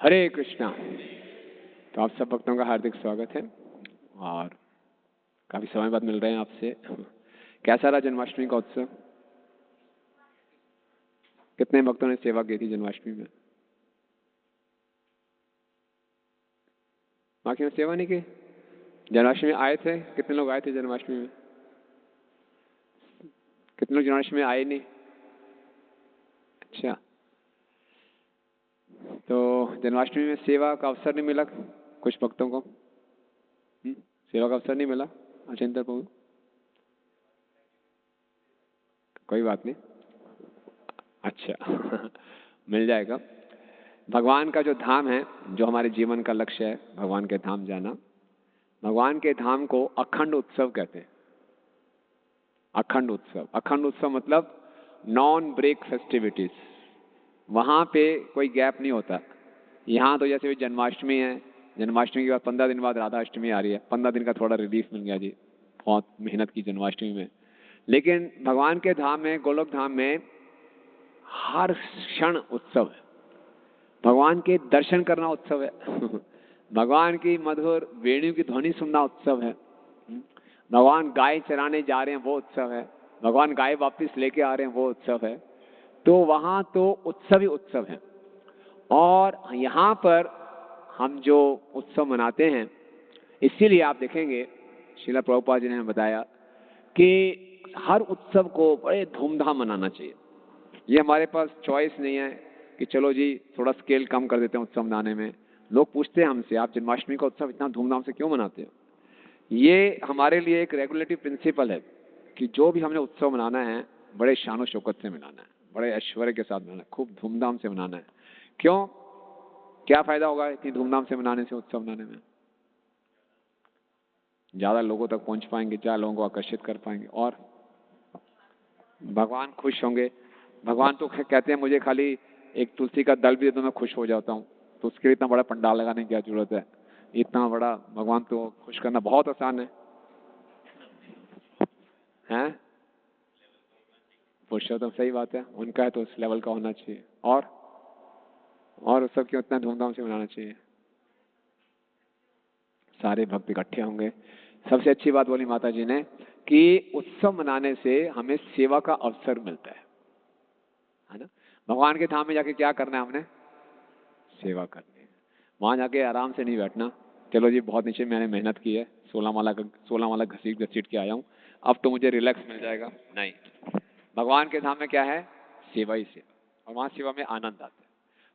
हरे कृष्णा। तो आप सब भक्तों का हार्दिक स्वागत है और काफी समय बाद मिल रहे हैं आपसे। कैसा रहा जन्माष्टमी का उत्सव? कितने भक्तों ने सेवा की थी जन्माष्टमी में? बाकी ने सेवा नहीं की? जन्माष्टमी में आए थे? कितने लोग आए थे जन्माष्टमी में? कितने लोग जन्माष्टमी में आए नहीं? अच्छा, तो जन्माष्टमी में सेवा का अवसर नहीं मिला कुछ भक्तों को? सेवा का अवसर नहीं मिला अचिंतर प्रभु? कोई बात नहीं, अच्छा मिल जाएगा। भगवान का जो धाम है, जो हमारे जीवन का लक्ष्य है, भगवान के धाम जाना, भगवान के धाम को अखंड उत्सव कहते हैं। अखंड उत्सव, अखंड उत्सव मतलब नॉन ब्रेक फेस्टिविटीज। वहां पे कोई गैप नहीं होता। यहाँ तो जैसे जन्माष्टमी है, जन्माष्टमी के बाद 15 दिन बाद राधा अष्टमी आ रही है, 15 दिन का थोड़ा रिलीफ मिल गया जी, बहुत मेहनत की जन्माष्टमी में। लेकिन भगवान के धाम में, गोलोक धाम में हर क्षण उत्सव है। भगवान के दर्शन करना उत्सव है भगवान की मधुर वेणु की ध्वनि सुनना उत्सव है। भगवान गाय चराने जा रहे हैं वो उत्सव है। भगवान गाय वापस लेके आ रहे हैं वो उत्सव है। तो वहां तो उत्सव ही उत्सव है। और यहाँ पर हम जो उत्सव मनाते हैं, इसीलिए आप देखेंगे श्रीला प्रभुपाद जी ने हमें बताया कि हर उत्सव को बड़े धूमधाम मनाना चाहिए। ये हमारे पास चॉइस नहीं है कि चलो जी थोड़ा स्केल कम कर देते हैं उत्सव मनाने में। लोग पूछते हैं हमसे, आप जन्माष्टमी का उत्सव इतना धूमधाम से क्यों मनाते हो? ये हमारे लिए एक रेगुलेटिव प्रिंसिपल है कि जो भी हमने उत्सव मनाना है, बड़े शान और शौकत से मनाना है, बड़े ऐश्वर्य के साथ मनाना है, खूब धूमधाम से मनाना है। क्यों? क्या फायदा होगा इतनी धूमधाम से मनाने से, उत्सव मनाने में? ज्यादा लोगों तक पहुंच पाएंगे, ज्यादा लोगों को आकर्षित कर पाएंगे और भगवान खुश होंगे। भगवान तो कहते हैं मुझे खाली एक तुलसी का दल भी दे तो मैं खुश हो जाता हूँ। तो उसके लिए इतना बड़ा पंडाल लगाने की क्या जरूरत है? इतना बड़ा भगवान तो खुश करना बहुत आसान है। हैं? पुरुषोत्तम, सही बात है, उनका है तो उस लेवल का होना चाहिए। और उत्सव क्यों इतना धूमधाम से मनाना चाहिए? सारे भक्त इकट्ठे होंगे। सबसे अच्छी बात बोली माता जी ने कि उत्सव मनाने से हमें सेवा का अवसर मिलता है ना? भगवान के धाम में जाके क्या करना है हमने? सेवा करनी है। वहां जाके आराम से नहीं बैठना, चलो जी बहुत नीचे मैंने मेहनत की है, 16 माला घसीट घसीट के आया हूँ, अब तो मुझे रिलैक्स मिल जाएगा। नहीं, भगवान के धाम में क्या है? सेवा ही सेवा, और वहां सेवा में आनंद आता है।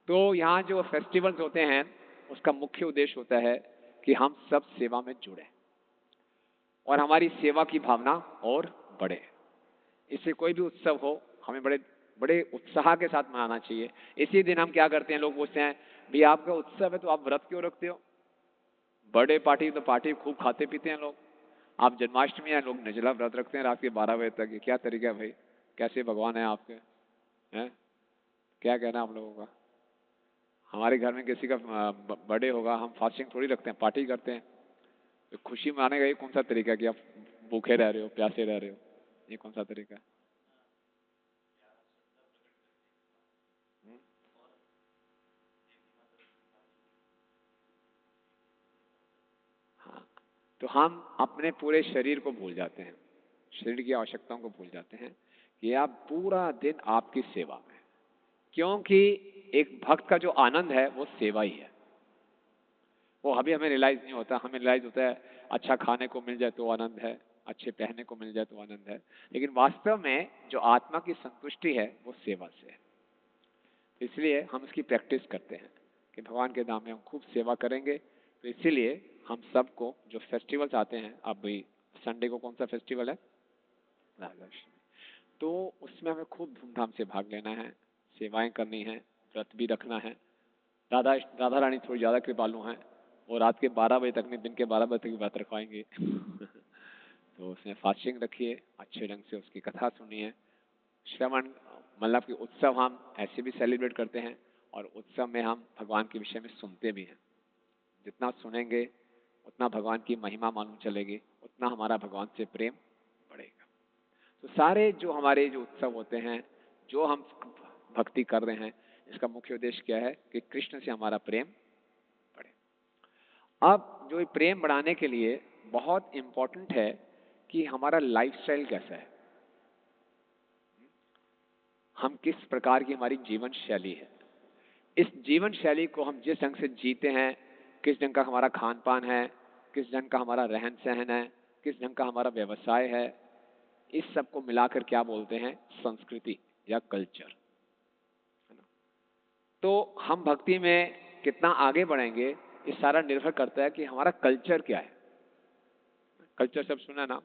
तो यहाँ जो फेस्टिवल्स होते हैं, उसका मुख्य उद्देश्य होता है कि हम सब सेवा में जुड़े और हमारी सेवा की भावना और बढ़े। इससे कोई भी उत्सव हो, हमें बड़े बड़े उत्साह के साथ मनाना चाहिए। इसी दिन हम क्या करते हैं, लोग पूछते हैं भाई आपका उत्सव है तो आप व्रत क्यों रखते हो? बर्थडे पार्टी तो पार्टी खूब खाते पीते हैं लोग। आप जन्माष्टमी है, लोग निर्जला व्रत रखते हैं रात के 12 बजे तक। ये क्या तरीका है भाई? कैसे भगवान है आपके? हैं? क्या कहना है आप लोगों का? हमारे घर में किसी का बर्थडे होगा, हम फास्टिंग थोड़ी रखते हैं, पार्टी करते हैं। तो खुशी मनाने का ये कौन सा तरीका है कि आप भूखे रह रहे हो, प्यासे रह रहे हो? ये कौन सा तरीका है? हाँ, तो हम अपने पूरे शरीर को भूल जाते हैं, शरीर की आवश्यकताओं को भूल जाते हैं कि आप पूरा दिन आपकी सेवा में। क्योंकि एक भक्त का जो आनंद है वो सेवा ही है। वो अभी हमें रियलाइज नहीं होता। हमें रियलाइज होता है अच्छा खाने को मिल जाए तो आनंद है, अच्छे पहनने को मिल जाए तो आनंद है, लेकिन वास्तव में जो आत्मा की संतुष्टि है वो सेवा से है। इसलिए हम इसकी प्रैक्टिस करते हैं कि भगवान के नाम में हम खूब सेवा करेंगे। तो इसीलिए हम सबको जो फेस्टिवल्स आते हैं, अब भाई संडे को कौन सा फेस्टिवल है? राधाष्टमी। तो उसमें हमें खूब धूमधाम से भाग लेना है, सेवाएं करनी है, व्रत भी रखना है। राधा राधा रानी थोड़ी ज़्यादा कृपालु हैं, और रात के 12 बजे तक नहीं, दिन के 12 बजे तक व्रत रखवाएंगे तो उसमें फास्टिंग रखिए, अच्छे ढंग से उसकी कथा सुनिए, श्रवण, मतलब कि उत्सव हम ऐसे भी सेलिब्रेट करते हैं और उत्सव में हम भगवान के विषय में सुनते भी हैं। जितना सुनेंगे उतना भगवान की महिमा मालूम चलेगी, उतना हमारा भगवान से प्रेम बढ़ेगा। तो सारे जो हमारे जो उत्सव होते हैं, जो हम भक्ति कर रहे हैं, इसका मुख्य उद्देश्य क्या है कि कृष्ण से हमारा प्रेम बढ़े। अब जो ये प्रेम बढ़ाने के लिए बहुत इंपॉर्टेंट है कि हमारा लाइफस्टाइल कैसा है, हम किस प्रकार की हमारी जीवन शैली है। इस जीवन शैली को हम जिस ढंग से जीते हैं, किस ढंग का हमारा खान पान है, किस ढंग का हमारा रहन सहन है, किस ढंग का हमारा व्यवसाय है, इस सब को मिलाकर क्या बोलते हैं, संस्कृति या कल्चर। तो हम भक्ति में कितना आगे बढ़ेंगे, ये सारा निर्भर करता है कि हमारा कल्चर क्या है। कल्चर सब सुना ना,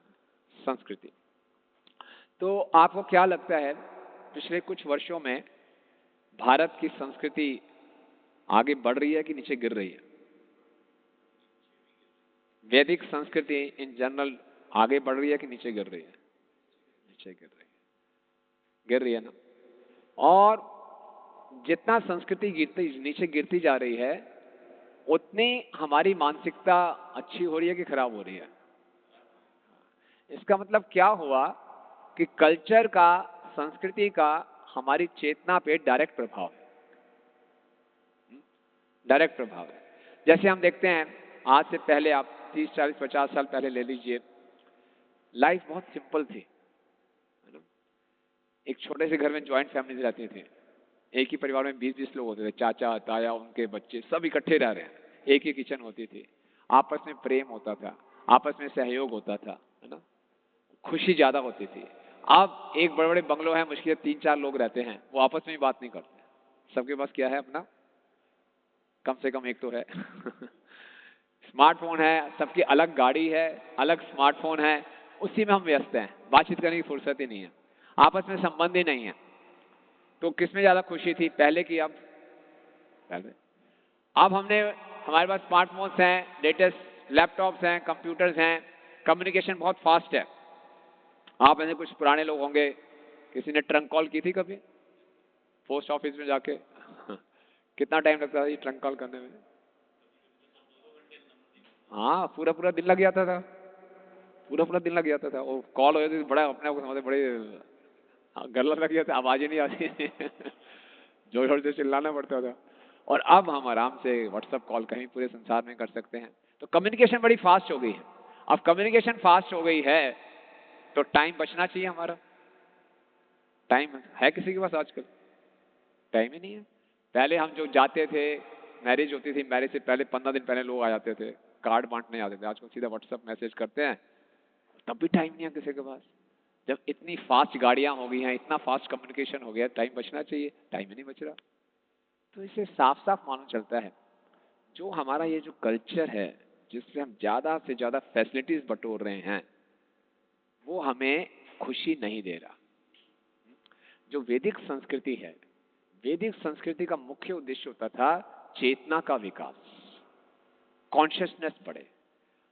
संस्कृति। तो आपको क्या लगता है पिछले कुछ वर्षों में भारत की संस्कृति आगे बढ़ रही है कि नीचे गिर रही है? वैदिक संस्कृति इन जनरल आगे बढ़ रही है कि नीचे गिर रही है? नीचे गिर रही है, गिर रही है ना। और जितना संस्कृति नीचे गिरती जा रही है, उतनी हमारी मानसिकता अच्छी हो रही है कि खराब हो रही है? इसका मतलब क्या हुआ कि कल्चर का, संस्कृति का हमारी चेतना पे डायरेक्ट प्रभाव है, डायरेक्ट प्रभाव है। जैसे हम देखते हैं, आज से पहले आप 30, 40, 50 साल पहले ले लीजिए, लाइफ बहुत सिंपल थी, है ना। एक छोटे से घर में ज्वाइंट फैमिली रहती थी, एक ही परिवार में 20-20 लोग होते थे, चाचा ताया उनके बच्चे सब इकट्ठे रह रहे हैं, एक ही किचन होती थी, आपस में प्रेम होता था, आपस में सहयोग होता था, है ना, खुशी ज्यादा होती थी। अब एक बड़े बड़े बंगलो है, मुश्किल 3-4 लोग रहते हैं, वो आपस में बात नहीं करते, सबके पास क्या है, अपना कम से कम एक तो है स्मार्टफोन है, सबकी अलग गाड़ी है, अलग स्मार्टफोन है, उसी में हम व्यस्त हैं, बातचीत करने की फुर्सत ही नहीं है, आपस में संबंध ही नहीं है। तो किसमें ज्यादा खुशी थी, पहले की अब? पहले। अब हमारे पास स्मार्टफोन्स हैं, लेटेस्ट लैपटॉप्स हैं, कंप्यूटर्स हैं, कम्युनिकेशन बहुत फास्ट है। आप ऐसे कुछ पुराने लोग होंगे, किसी ने ट्रंक कॉल की थी कभी पोस्ट ऑफिस में जाके? कितना टाइम लगता था ये ट्रंक कॉल करने में? हाँ, पूरा पूरा दिन लग जाता था, पूरा पूरा दिन लग जाता था। वो कॉल हो जाती थी, बड़ा अपने आप को समझते बड़े गला लग गया था, आवाज ही नहीं आती जोर जोर से चिल्लाना पड़ता था। और अब हम आराम से व्हाट्सएप कॉल कहीं पूरे संसार में कर सकते हैं। तो कम्युनिकेशन बड़ी फास्ट हो गई है। अब कम्युनिकेशन फास्ट हो गई है तो टाइम बचना चाहिए हमारा। टाइम है किसी के पास आजकल? टाइम ही नहीं है। पहले हम जो जाते थे, मैरिज होती थी, मैरिज से पहले 15 दिन पहले लोग आ जाते थे, कार्ड बांटने आते थे। आजकल सीधा व्हाट्सएप मैसेज करते हैं, तब भी टाइम नहीं है किसी के पास। जब इतनी फास्ट गाड़ियां हो गई हैं, इतना फास्ट कम्युनिकेशन हो गया, टाइम बचना चाहिए, टाइम ही नहीं बच रहा। तो इससे साफ साफ मालूम चलता है, जो हमारा ये जो कल्चर है, जिससे हम ज्यादा से ज्यादा फैसिलिटीज बटोर रहे हैं, वो हमें खुशी नहीं दे रहा। जो वैदिक संस्कृति है, वैदिक संस्कृति का मुख्य उद्देश्य होता था चेतना का विकास, कॉन्शियसनेस बढ़े।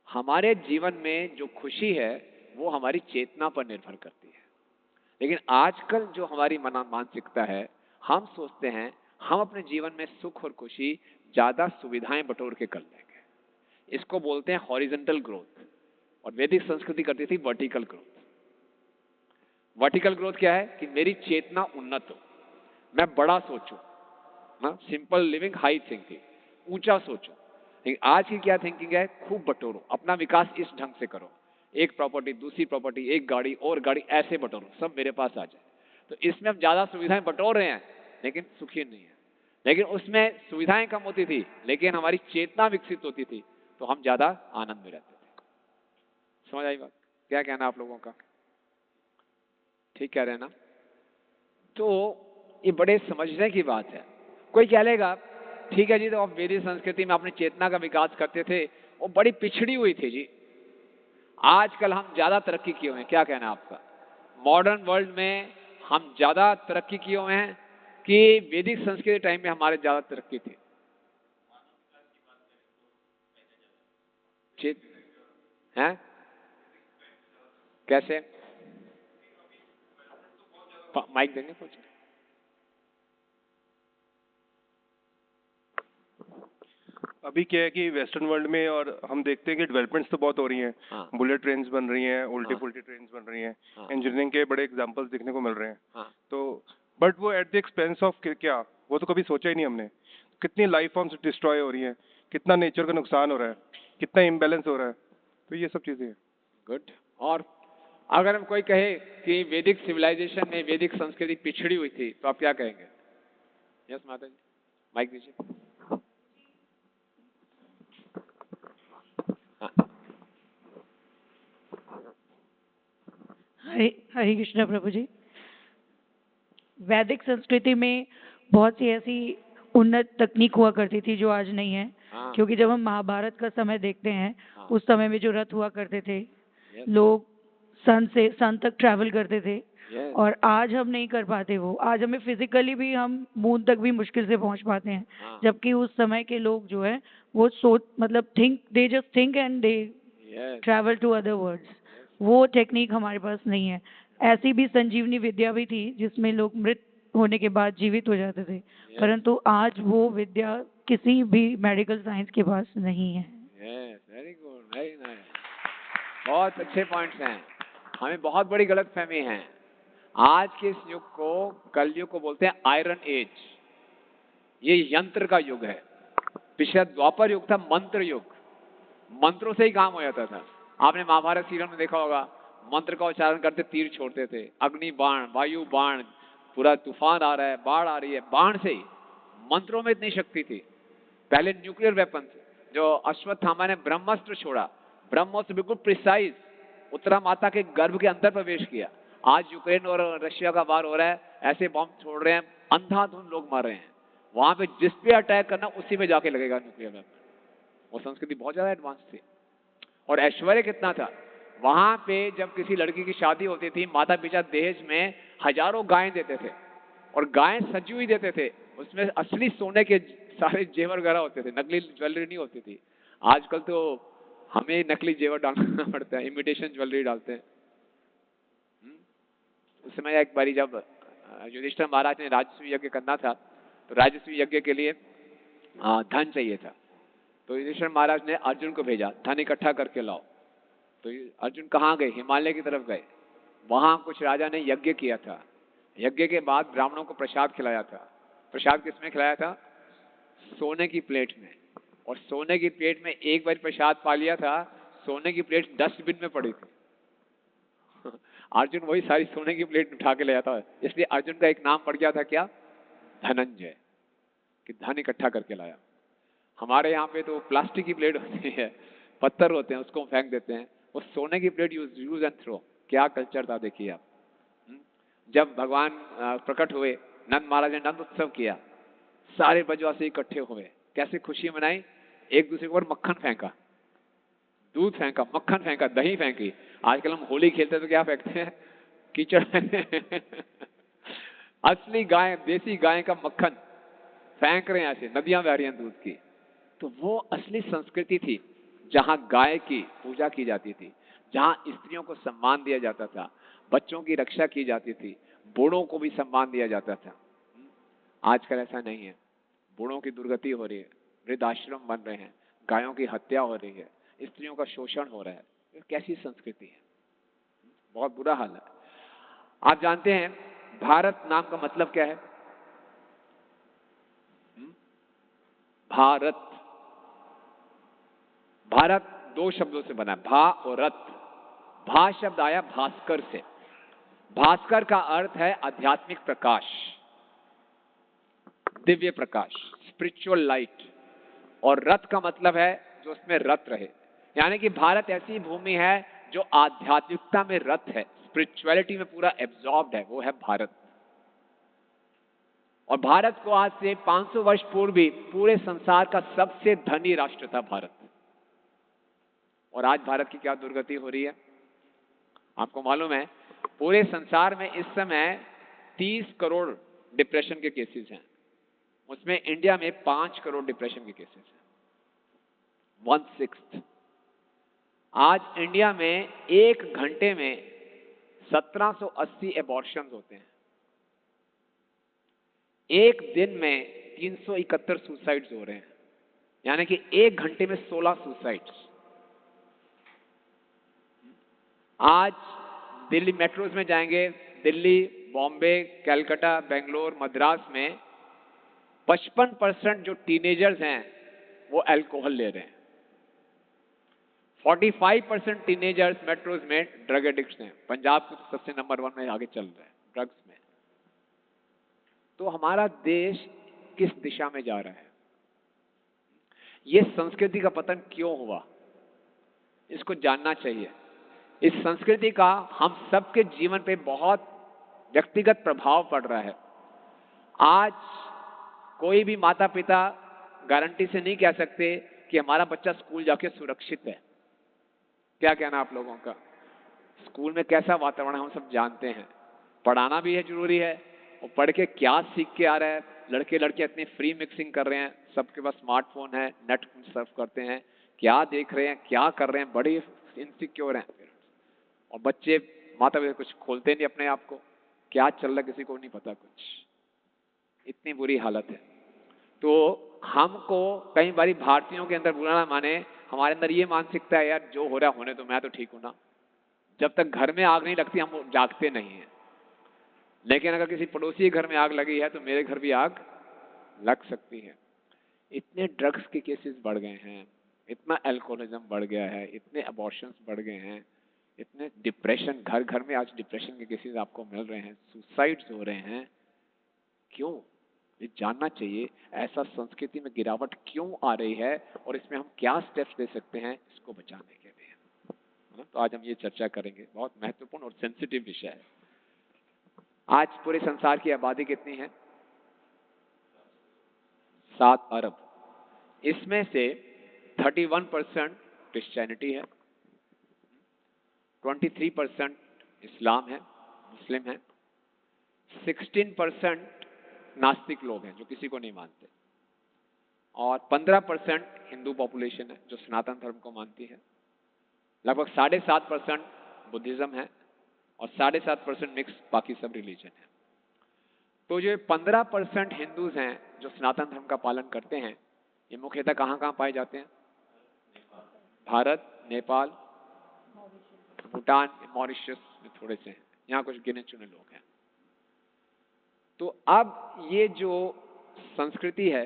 हमारे जीवन में जो खुशी है वो हमारी चेतना पर निर्भर करती है। लेकिन आजकल जो हमारी मानसिकता है, हम सोचते हैं हम अपने जीवन में सुख और खुशी ज्यादा सुविधाएं बटोर के कर लेंगे। इसको बोलते हैं हॉरिजॉन्टल ग्रोथ, और वैदिक संस्कृति करती थी वर्टिकल ग्रोथ। वर्टिकल ग्रोथ क्या है कि मेरी चेतना उन्नत हो, मैं बड़ा सोचूं ना, सिंपल लिविंग, हाई थिंकिंग, ऊंचा सोचो। लेकिन आज की क्या थिंकिंग है, खूब बटोरो, अपना विकास इस ढंग से करो, एक प्रॉपर्टी, दूसरी प्रॉपर्टी, एक गाड़ी और गाड़ी, ऐसे बटोरो, सब मेरे पास आ जाए। तो इसमें हम ज्यादा सुविधाएं बटोर रहे हैं लेकिन सुखी नहीं है। लेकिन उसमें सुविधाएं कम होती थी लेकिन हमारी चेतना विकसित होती थी, तो हम ज्यादा आनंद में रहते थे। समझ आई बात? क्या कहना आप लोगों का? ठीक कह रहे हैं ना? तो ये बड़े समझने की बात है। कोई कह लेगा ठीक है जी, तो आप वैदिक संस्कृति में अपनी चेतना का विकास करते थे, वो बड़ी पिछड़ी हुई थी जी, आजकल हम ज्यादा तरक्की किए हुए हैं। क्या कहना है आपका? मॉडर्न वर्ल्ड में हम ज्यादा तरक्की किए हुए हैं कि वैदिक संस्कृति टाइम में हमारे ज्यादा तरक्की थी? चेत है कैसे? माइक देंगे कुछ? अभी क्या है कि वेस्टर्न वर्ल्ड में और हम देखते हैं कि डेवलपमेंट्स तो बहुत हो रही हैं। हाँ, बुलेट ट्रेन्स बन रही हैं, उल्टी हाँ, पुल्टी ट्रेन्स बन रही हैं, हाँ, इंजीनियरिंग के बड़े एग्जांपल्स देखने को मिल रहे हैं। हाँ, तो बट वो एट द एक्सपेंस ऑफ क्या, वो तो कभी सोचा ही नहीं हमने। कितनी लाइफ फॉर्म्स डिस्ट्रॉय हो रही हैं, कितना नेचर का नुकसान हो रहा है, कितना इम्बैलेंस हो रहा है, तो ये सब चीजें हैं। गुड। और अगर हम कोई कहे कि वैदिक सिविलाइजेशन में वैदिक संस्कृति पिछड़ी हुई थी तो आप क्या कहेंगे? यस माता जी, माइक दीजिए। हरे हरे कृष्णा प्रभु जी। वैदिक संस्कृति में बहुत सी ऐसी उन्नत तकनीक हुआ करती थी जो आज नहीं है। हाँ। क्योंकि जब हम महाभारत का समय देखते हैं, हाँ। उस समय में जो रथ हुआ करते थे, Yes. लोग सन तक ट्रैवल करते थे। Yes. और आज हम नहीं कर पाते वो। आज हमें फिजिकली भी हम मून तक भी मुश्किल से पहुंच पाते हैं। हाँ। जबकि उस समय के लोग जो है वो सोच मतलब they just think and they Yes. Travel to other worlds. वो टेक्निक हमारे पास नहीं है। ऐसी भी संजीवनी विद्या भी थी जिसमें लोग मृत होने के बाद जीवित हो जाते थे। परंतु आज वो विद्या किसी भी मेडिकल साइंस के पास नहीं है। Yes, very good, very nice. बहुत अच्छे पॉइंट्स हैं। हमें बहुत बड़ी गलतफहमी है। आज के इस युग को, कलयुग को बोलते हैं आयरन एज। ये यंत्र का युग है। पिछला द्वापर युग था मंत्र युग। मंत्रों से ही काम हो जाता था। आपने महाभारत सीरियल में देखा होगा, मंत्र का उच्चारण करते तीर छोड़ते थे, अग्नि बाण, वायु बाण, पूरा तूफान आ रहा है, बाढ़ आ रही है, बाण से ही। मंत्रों में इतनी शक्ति थी। पहले न्यूक्लियर वेपन, जो अश्वत्थामा ने ब्रह्मास्त्र छोड़ा, ब्रह्मास्त्र बिल्कुल प्रिसाइज उत्तरा माता के गर्भ के अंदर प्रवेश किया। आज यूक्रेन और रशिया का वार हो रहा है, ऐसे बॉम्ब छोड़ रहे हैं, अंधाधुंध लोग मर रहे हैं। वहां पे जिस पे अटैक करना उसी में जाके लगेगा न्यूक्लियर वेपन। वो संस्कृति बहुत ज्यादा एडवांस थी। और ऐश्वर्य कितना था वहां पे। जब किसी लड़की की शादी होती थी, माता पिता दहेज में हजारों गायें देते थे, और गायें सजी हुई देते थे। उसमें असली सोने के सारे जेवर वगैरह होते थे, नकली ज्वेलरी नहीं होती थी। आजकल तो हमें नकली जेवर डालना पड़ता है, इमिटेशन ज्वेलरी डालते हैं। उस समय एक बारी जब युधिष्ठिर महाराज ने राजस्व यज्ञ करना था, तो राजस्व यज्ञ के लिए धन चाहिए था। तो युधिष्ठिर महाराज ने अर्जुन को भेजा, धन इकट्ठा करके लाओ। तो अर्जुन कहाँ गए? हिमालय की तरफ गए। वहां कुछ राजा ने यज्ञ किया था। यज्ञ के बाद ब्राह्मणों को प्रसाद खिलाया था। प्रसाद किसमें खिलाया था? सोने की प्लेट में। और सोने की प्लेट में एक बार प्रसाद पा लिया था, सोने की प्लेट डस्टबिन में पड़ी थी। अर्जुन वही सारी सोने की प्लेट उठा के ले आता है। इसलिए अर्जुन का एक नाम पड़ गया था, क्या? धनंजय, कि धन इकट्ठा करके लाया। हमारे यहाँ पे तो प्लास्टिक की प्लेट होती है, पत्थर होते हैं, उसको फेंक देते हैं। वो सोने की प्लेट यूज एंड थ्रो। क्या कल्चर था देखिए आप। जब भगवान प्रकट हुए, नंद महाराज ने नंद उत्सव किया, सारे ब्रजवासी इकट्ठे हुए, कैसे खुशी मनाई? एक दूसरे के ऊपर मक्खन फेंका, दूध फेंका, मक्खन फेंका, दही फेंकी। आजकल हम होली खेलते तो क्या फेंकते हैं? कीचड़ फेंकते। असली गाय, देसी गाय का मक्खन फेंक रहे हैं, ऐसे नदियां बह रही हैं दूध की। तो वो असली संस्कृति थी, जहां गाय की पूजा की जाती थी, जहां स्त्रियों को सम्मान दिया जाता था, बच्चों की रक्षा की जाती थी, बूढ़ों को भी सम्मान दिया जाता था। आजकल ऐसा नहीं है। बूढ़ों की दुर्गति हो रही है, वृद्धाश्रम बन रहे हैं, गायों की हत्या हो रही है, स्त्रियों का शोषण हो रहा है। ये कैसी संस्कृति है? बहुत बुरा हाल है। आप जानते हैं भारत नाम का मतलब क्या है? भारत। भारत दो शब्दों से बना है, भा और रत। भा शब्द आया भास्कर से। भास्कर का अर्थ है आध्यात्मिक प्रकाश, दिव्य प्रकाश, स्पिरिचुअल लाइट। और रथ का मतलब है जो उसमें रत रहे। यानी कि भारत ऐसी भूमि है जो आध्यात्मिकता में रत है, स्पिरिचुअलिटी में पूरा एब्जॉर्ब्ड है, वो है भारत। और भारत को आज से 500 वर्ष पूर्व भी पूरे संसार का सबसे धनी राष्ट्र था भारत। और आज भारत की क्या दुर्गति हो रही है? आपको मालूम है पूरे संसार में इस समय 30 करोड़ डिप्रेशन के केसेस हैं। उसमें इंडिया में 5 करोड़ डिप्रेशन के केसेस हैं, 1/6। आज इंडिया में एक घंटे में 1780 एबॉर्शंस होते हैं। एक दिन में 371 सुसाइड्स हो रहे हैं, यानी कि एक घंटे में 16 सुसाइड्स। आज दिल्ली मेट्रोज में जाएंगे, दिल्ली, बॉम्बे, कलकत्ता, बेंगलोर, मद्रास में 55% जो टीनेजर्स हैं वो अल्कोहल ले रहे हैं। 45% टीनेजर्स मेट्रोज में ड्रग एडिक्ट्स हैं। पंजाब को तो सबसे नंबर 1 में आगे चल रहा है ड्रग्स में। तो हमारा देश किस दिशा में जा रहा है? ये संस्कृति का पतन क्यों हुआ, इसको जानना चाहिए। इस संस्कृति का हम सबके जीवन पे बहुत व्यक्तिगत प्रभाव पड़ रहा है। आज कोई भी माता पिता गारंटी से नहीं कह सकते कि हमारा बच्चा स्कूल जाके सुरक्षित है। क्या कहना आप लोगों का? स्कूल में कैसा वातावरण हम सब जानते हैं। पढ़ाना भी है, जरूरी है, और पढ़ के क्या सीख के आ रहा है। लड़के लड़कियां इतनी फ्री मिक्सिंग कर रहे हैं, सबके पास स्मार्टफोन है, नेट सर्फ करते हैं, क्या देख रहे हैं, क्या कर रहे हैं, बड़े इनसिक्योर हैं। और बच्चे माता पिता कुछ खोलते नहीं अपने आप को, क्या चल रहा है किसी को नहीं पता कुछ। इतनी बुरी हालत है। तो हमको कई बारी भारतीयों के अंदर बुरा ना माने, हमारे अंदर ये मानसिकता है यार जो हो रहा है होने तो, मैं तो ठीक हूं ना। जब तक घर में आग नहीं लगती हम जागते नहीं हैं। लेकिन अगर किसी पड़ोसी के घर में आग लगी है तो मेरे घर भी आग लग सकती है। इतने ड्रग्स के केसेस बढ़ गए हैं, इतना अल्कोहलिज्म बढ़ गया है, इतने अबॉर्शंस बढ़ गए हैं, इतने डिप्रेशन, घर घर में आज डिप्रेशन के केसेस आपको मिल रहे हैं, सुसाइड्स हो रहे हैं। क्यों? ये जानना चाहिए ऐसा संस्कृति में गिरावट क्यों आ रही है और इसमें हम क्या स्टेप्स ले सकते हैं इसको बचाने के लिए, है ना? तो आज हम ये चर्चा करेंगे। बहुत महत्वपूर्ण और सेंसिटिव विषय है। आज पूरे संसार की आबादी कितनी है? 7 अरब। इसमें से 31% क्रिश्चियनिटी है, 23% इस्लाम है, मुस्लिम है, 16% नास्तिक लोग हैं जो किसी को नहीं मानते, और 15% हिंदू पॉपुलेशन है जो सनातन धर्म को मानती है। लगभग 7.5% बुद्धिज्म है और 7.5% मिक्स बाकी सब रिलीजन है। तो जो 15% हिंदूज हैं जो सनातन धर्म का पालन करते हैं, ये मुख्यतः कहाँ कहाँ पाए जाते हैं? भारत, नेपाल, भूटान, मॉरिशस में थोड़े से हैं, यहाँ कुछ गिने चुने लोग हैं। तो अब ये जो संस्कृति है,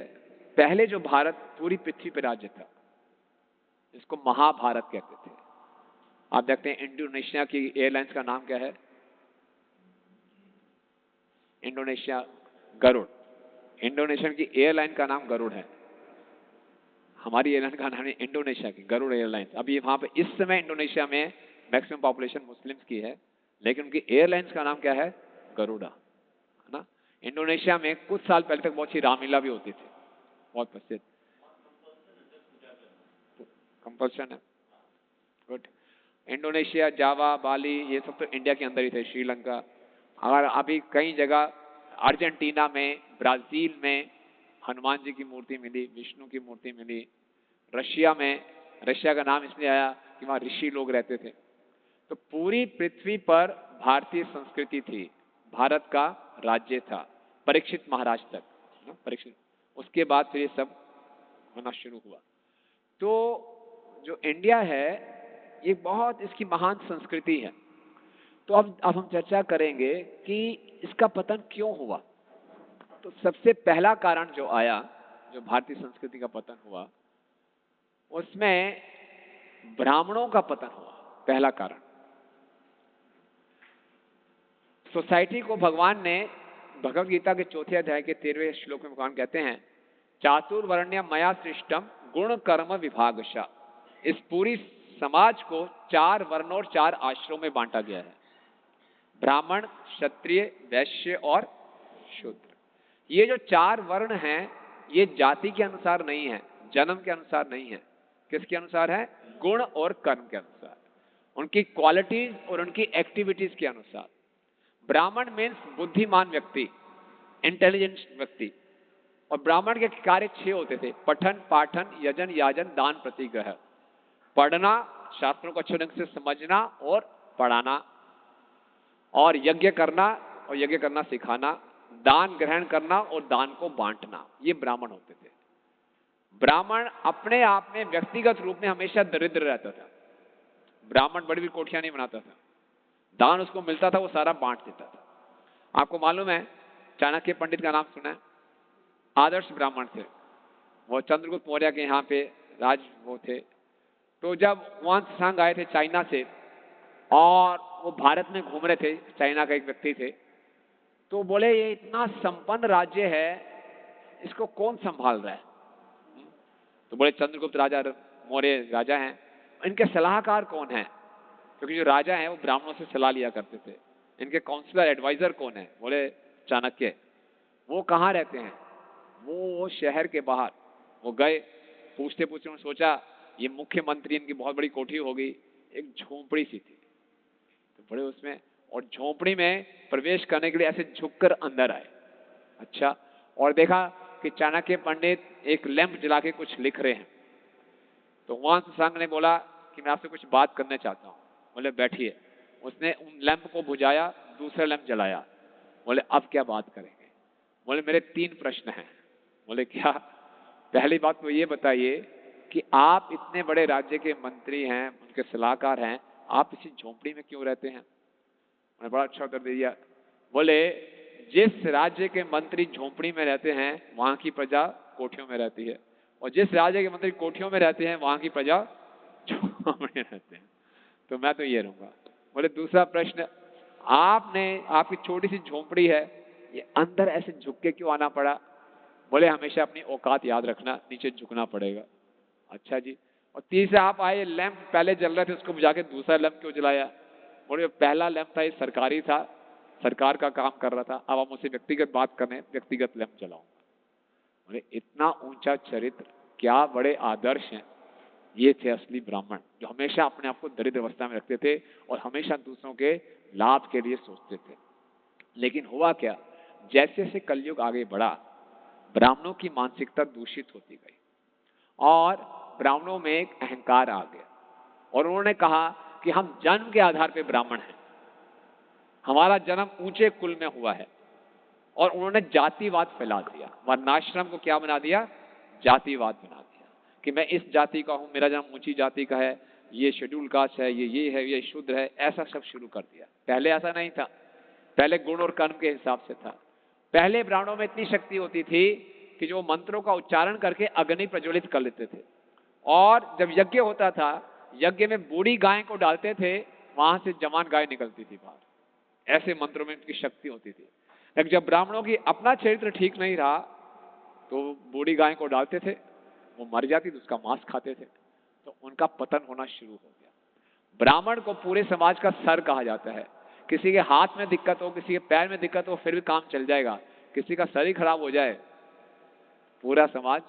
पहले जो भारत पूरी पृथ्वी पर राज्य था, इसको महाभारत कहते थे। आप देखते हैं इंडोनेशिया की एयरलाइंस का नाम क्या है? इंडोनेशिया, गरुड़। इंडोनेशिया की एयरलाइन का नाम गरुड़ है। हमारी एयरलाइन का नाम है इंडोनेशिया की गरुड़ एयरलाइंस। अभी वहां पे इस समय इंडोनेशिया में मैक्सिमम पॉपुलेशन मुस्लिम्स की है, लेकिन उनकी एयरलाइंस का नाम क्या है? गरुड़ा, है ना? इंडोनेशिया में कुछ साल पहले तक बहुत सी रामलीला भी होती थी, बहुत प्रसिद्ध। कंपल्शन है, गुड। इंडोनेशिया, जावा, बाली, ये सब तो इंडिया के अंदर ही थे, श्रीलंका। और अभी कई जगह अर्जेंटीना में, ब्राजील में हनुमान जी की मूर्ति मिली, विष्णु की मूर्ति मिली। रशिया में, रशिया का नाम इसलिए आया कि वहाँ ऋषि लोग रहते थे। तो पूरी पृथ्वी पर भारतीय संस्कृति थी, भारत का राज्य था, परीक्षित महाराज तक ना, परीक्षित। उसके बाद फिर ये सब होना शुरू हुआ। तो जो इंडिया है ये बहुत इसकी महान संस्कृति है। तो अब हम चर्चा करेंगे कि इसका पतन क्यों हुआ। तो सबसे पहला कारण जो आया, जो भारतीय संस्कृति का पतन हुआ, उसमें ब्राह्मणों का पतन हुआ। पहला कारण, सोसाइटी को भगवान ने भगवत गीता के 4थे अध्याय के 13वें श्लोक में भगवान कहते हैं, चातुर्वर्ण्य मया सृष्टम गुण कर्म विभागशः। इस पूरी समाज को 4 वर्ण और 4 आश्रमों में बांटा गया है, ब्राह्मण, क्षत्रिय, वैश्य और शूद्र। ये जो 4 वर्ण हैं, ये जाति के अनुसार नहीं है, जन्म के अनुसार नहीं है। किसके अनुसार है? गुण और कर्म के अनुसार, उनकी क्वालिटीज और उनकी एक्टिविटीज के अनुसार। ब्राह्मण मीन्स बुद्धिमान व्यक्ति, इंटेलिजेंट व्यक्ति। और ब्राह्मण के कार्य 6 होते थे, पठन, पाठन, यजन, याजन, दान, प्रतिग्रह। पढ़ना, शास्त्रों को अच्छे ढंग से समझना और पढ़ाना, और यज्ञ करना और यज्ञ करना सिखाना, दान ग्रहण करना और दान को बांटना, ये ब्राह्मण होते थे। ब्राह्मण अपने आप में व्यक्तिगत रूप में हमेशा दरिद्र रहता था। ब्राह्मण बड़ी बड़ी कोठियां नहीं बनाता था, दान उसको मिलता था वो सारा बांट देता था। आपको मालूम है, चाणक्य पंडित का नाम सुना है? आदर्श ब्राह्मण थे। वो चंद्रगुप्त मौर्य के यहाँ पे राज वो थे। तो जब हुआन त्सांग आए थे चाइना से और वो भारत में घूम रहे थे, चाइना का एक व्यक्ति थे, तो बोले ये इतना संपन्न राज्य है, इसको कौन संभाल रहा है? तो बोले चंद्रगुप्त राजा मौर्य राजा हैं, इनके सलाहकार कौन है? क्योंकि जो राजा हैं वो ब्राह्मणों से सलाह लिया करते थे। इनके काउंसलर एडवाइजर कौन है? बोले चाणक्य। वो कहाँ रहते हैं? वो शहर के बाहर। वो गए, पूछते पूछते उन्होंने सोचा ये मुख्यमंत्री, इनकी बहुत बड़ी कोठी होगी, एक झोंपड़ी सी थी। तो बड़े उसमें, और झोंपड़ी में प्रवेश करने के लिए ऐसे झुककर अंदर आए। अच्छा, और देखा कि चाणक्य पंडित एक लैंप जला के कुछ लिख रहे हैं। तो हुआन त्सांग ने बोला कि मैं आपसे कुछ बात करना चाहता हूँ। बोले बैठिए। उसने उन लैंप को बुझाया, दूसरा लैंप जलाया। बोले अब क्या बात करेंगे? बोले मेरे 3 प्रश्न हैं। बोले क्या? पहली बात तो ये बताइए कि आप इतने बड़े राज्य के मंत्री हैं, उनके सलाहकार हैं, आप इसी झोंपड़ी में क्यों रहते हैं? उन्होंने बड़ा अच्छा उत्तर दे दिया। बोले जिस राज्य के मंत्री झोंपड़ी में रहते हैं वहां की प्रजा कोठियों में रहती है, और जिस राज्य के मंत्री कोठियों में रहते हैं वहां की प्रजा झोंपड़ी में रहते हैं, तो मैं तो ये रहूंगा। बोले दूसरा प्रश्न, आपने, आपकी छोटी सी झोंपड़ी है, ये अंदर ऐसे झुक के क्यों आना पड़ा? बोले हमेशा अपनी औकात याद रखना, नीचे झुकना पड़ेगा। अच्छा जी। और तीसरा, आप आए, लैंप पहले जल रहे थे, उसको बुझा के दूसरा लैंप क्यों जलाया? बोले पहला लैंप था ये सरकारी था, सरकार का काम कर रहा था, अब आप मुझसे व्यक्तिगत बात करने, व्यक्तिगत लैंप जलाऊंगा। बोले इतना ऊंचा चरित्र, क्या बड़े आदर्श हैं। ये थे असली ब्राह्मण, जो हमेशा अपने आप को दरिद्र अवस्था में रखते थे और हमेशा दूसरों के लाभ के लिए सोचते थे। लेकिन हुआ क्या, जैसे जैसे कलयुग आगे बढ़ा, ब्राह्मणों की मानसिकता दूषित होती गई और ब्राह्मणों में एक अहंकार आ गया, और उन्होंने कहा कि हम जन्म के आधार पर ब्राह्मण हैं, हमारा जन्म ऊंचे कुल में हुआ है। और उन्होंने जातिवाद फैला दिया, वर्णाश्रम को क्या बना दिया? जातिवाद बना दिया कि मैं इस जाति का हूं, मेरा जन्म ऊंची जाति का है, ये शेड्यूल कास्ट है, ये है, ये शुद्र है, ऐसा सब शुरू कर दिया। पहले ऐसा नहीं था, पहले गुण और कर्म के हिसाब से था। पहले ब्राह्मणों में इतनी शक्ति होती थी कि जो मंत्रों का उच्चारण करके अग्नि प्रज्वलित कर लेते थे, और जब यज्ञ होता था, यज्ञ में बूढ़ी गाय को डालते थे, वहां से जवान गाय निकलती थी बाहर। ऐसे मंत्रों में उनकी शक्ति होती थी। लेकिन जब ब्राह्मणों की अपना चरित्र ठीक नहीं रहा, तो बूढ़ी गाय को डालते थे, वो मर जाती तो उसका मांस खाते थे, तो उनका पतन होना शुरू हो गया। ब्राह्मण को पूरे समाज का सर कहा जाता है। किसी के हाथ में दिक्कत हो, किसी के पैर में दिक्कत हो, फिर भी काम चल जाएगा। किसी का सर ही खराब हो जाए, पूरा समाज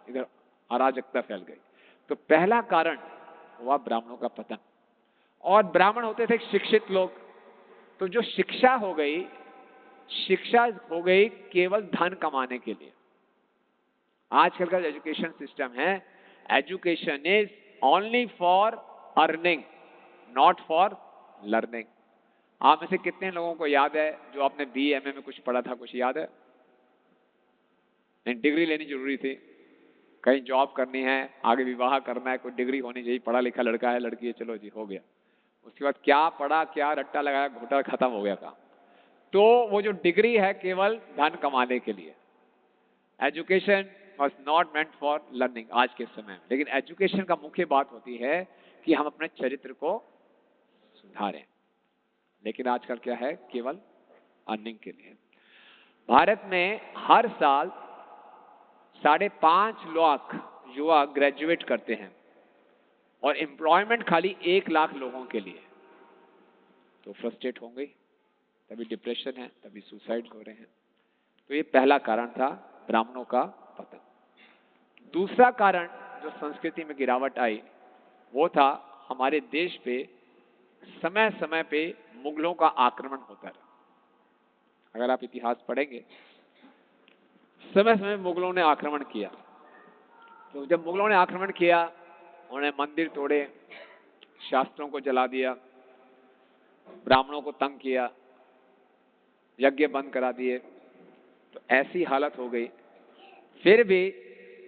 इधर अराजकता फैल गई। तो पहला कारण हुआ ब्राह्मणों का पतन। और ब्राह्मण होते थे शिक्षित लोग, तो जो शिक्षा हो गई, शिक्षा हो गई केवल धन कमाने के लिए। आजकल का एजुकेशन सिस्टम है, education is only for earning, not for learning. आप में से कितने लोगों को याद है जो आपने BA MA में कुछ पढ़ा था? कुछ याद है? नहीं, डिग्री लेनी जरूरी थी, कहीं जॉब करनी है, आगे विवाह करना है, कोई डिग्री होनी चाहिए, पढ़ा लिखा लड़का है, लड़की है, चलो जी हो गया। उसके बाद क्या पढ़ा, क्या रट्टा लगाया, घोटा, खत्म हो गया काम। तो वो जो डिग्री है केवल धन कमाने के लिए। Education was not meant for learning आज के समय में। लेकिन एजुकेशन का मुख्य बात होती है कि हम अपने चरित्र को सुधारें। लेकिन आजकल क्या है, केवल अर्निंग के लिए। भारत में हर साल 5.5 लाख युवा ग्रेजुएट करते हैं, और एम्प्लॉयमेंट खाली 1 लाख लोगों के लिए। तो फ्रस्ट्रेट होंगे, तभी डिप्रेशन है, तभी सुसाइड हो रहे हैं। तो ये पहला कारण था ब्राह्मणों का पतन। दूसरा कारण जो संस्कृति में गिरावट आई, वो था हमारे देश पे समय समय पे मुगलों का आक्रमण होता रहा। अगर आप इतिहास पढ़ेंगे, समय समय मुगलों ने आक्रमण किया। तो जब मुगलों ने आक्रमण किया, उन्होंने मंदिर तोड़े, शास्त्रों को जला दिया, ब्राह्मणों को तंग किया, यज्ञ बंद करा दिए। तो ऐसी हालत हो गई। फिर भी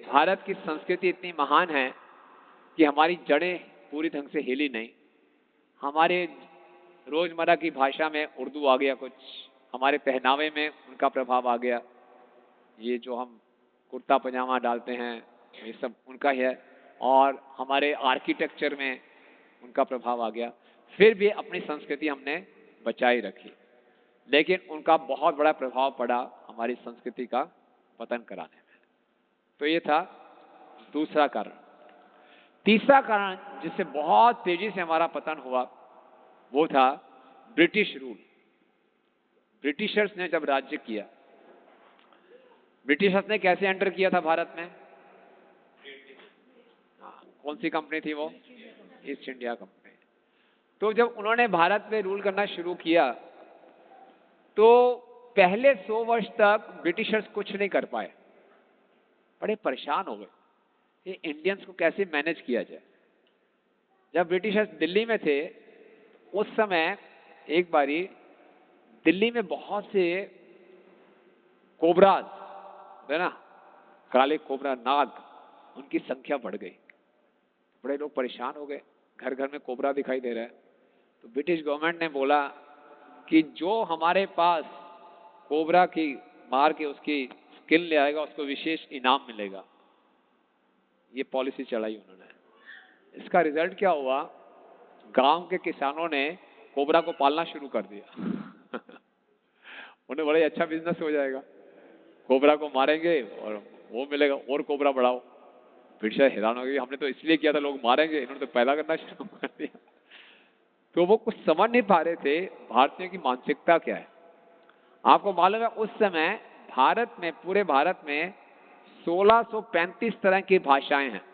भारत की संस्कृति इतनी महान है कि हमारी जड़ें पूरी ढंग से हिली नहीं। हमारे रोजमर्रा की भाषा में उर्दू आ गया, कुछ हमारे पहनावे में उनका प्रभाव आ गया। ये जो हम कुर्ता पजामा डालते हैं, ये सब उनका ही है। और हमारे आर्किटेक्चर में उनका प्रभाव आ गया। फिर भी अपनी संस्कृति हमने बचाई रखी, लेकिन उनका बहुत बड़ा प्रभाव पड़ा हमारी संस्कृति का पतन कराने में। तो ये था दूसरा कारण। तीसरा कारण जिससे बहुत तेजी से हमारा पतन हुआ वो था ब्रिटिश रूल। ब्रिटिशर्स ने जब राज्य किया, ब्रिटिशर्स ने कैसे एंटर किया था भारत में? कौन सी कंपनी थी वो? East India company. तो जब उन्होंने भारत में रूल करना शुरू किया तो पहले 100 वर्ष तक ब्रिटिशर्स कुछ नहीं कर पाए, बड़े परेशान हो गए ये इंडियंस को कैसे मैनेज किया जाए। जब ब्रिटिशर्स दिल्ली में थे उस समय एक बारी दिल्ली में बहुत से कोबराज है ना, काले कोबरा नाग, उनकी संख्या बढ़ गई। बड़े लोग परेशान हो गए, घर घर में कोबरा दिखाई दे रहा है। तो ब्रिटिश गवर्नमेंट ने बोला कि जो हमारे पास कोबरा की मार के उसकी स्किन ले आएगा उसको विशेष इनाम मिलेगा। ये पॉलिसी चलाई उन्होंने। इसका रिजल्ट क्या हुआ? गांव के किसानों ने कोबरा को पालना शुरू कर दिया। उन्हें बड़े अच्छा बिजनेस हो जाएगा, कोबरा को मारेंगे और वो मिलेगा, और कोबरा बढ़ाओ। ब्रिटिशर हैरान हो गए, हमने तो इसलिए किया था लोग मारेंगे, इन्होंने तो पैदा करना शुरू कर दिया। तो वो कुछ समझ नहीं पा रहे थे भारतीयों की मानसिकता क्या है। आपको मालूम है उस समय भारत में, पूरे भारत में 1635 तरह की भाषाएं हैं।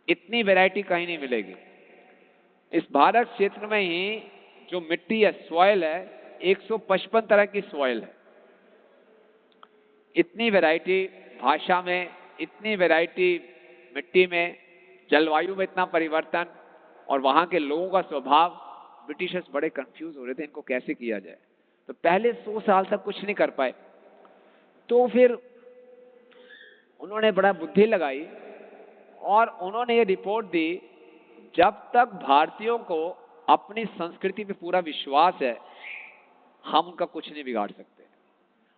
इतनी वैरायटी कहीं नहीं मिलेगी। इस भारत क्षेत्र में ही जो मिट्टी है, सॉइल है, 155 तरह की सॉइल है। इतनी वैरायटी भाषा में, इतनी वैरायटी मिट्टी में, जलवायु में इतना परिवर्तन, और वहां के लोगों का स्वभाव। ब्रिटिशर्स बड़े कंफ्यूज हो रहे थे इनको कैसे किया जाए। तो पहले 100 साल तक कुछ नहीं कर पाए। तो फिर उन्होंने बड़ा बुद्धि लगाई और उन्होंने ये रिपोर्ट दी, जब तक भारतीयों को अपनी संस्कृति पे पूरा विश्वास है हम उनका कुछ नहीं बिगाड़ सकते।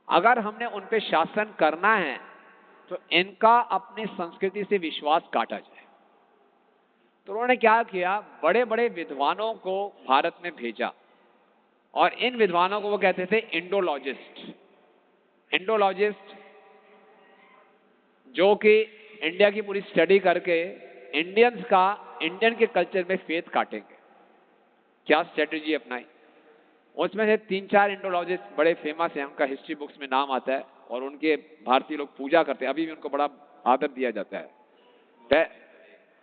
अगर हमने उन पे शासन करना है तो इनका अपनी संस्कृति से विश्वास काटा जाए। तो उन्होंने क्या किया, बड़े बड़े विद्वानों को भारत में भेजा, और इन विद्वानों को वो कहते थे इंडोलॉजिस्ट। इंडोलॉजिस्ट जो कि इंडिया की पूरी स्टडी करके इंडियंस का, इंडियन के कल्चर में फेथ काटेंगे। क्या स्ट्रेटजी अपनाई? उसमें से 3-4 इंडोलॉजिस्ट बड़े फेमस हैं, उनका हिस्ट्री बुक्स में नाम आता है और उनके भारतीय लोग पूजा करते हैं, अभी भी उनको बड़ा आदर दिया जाता है।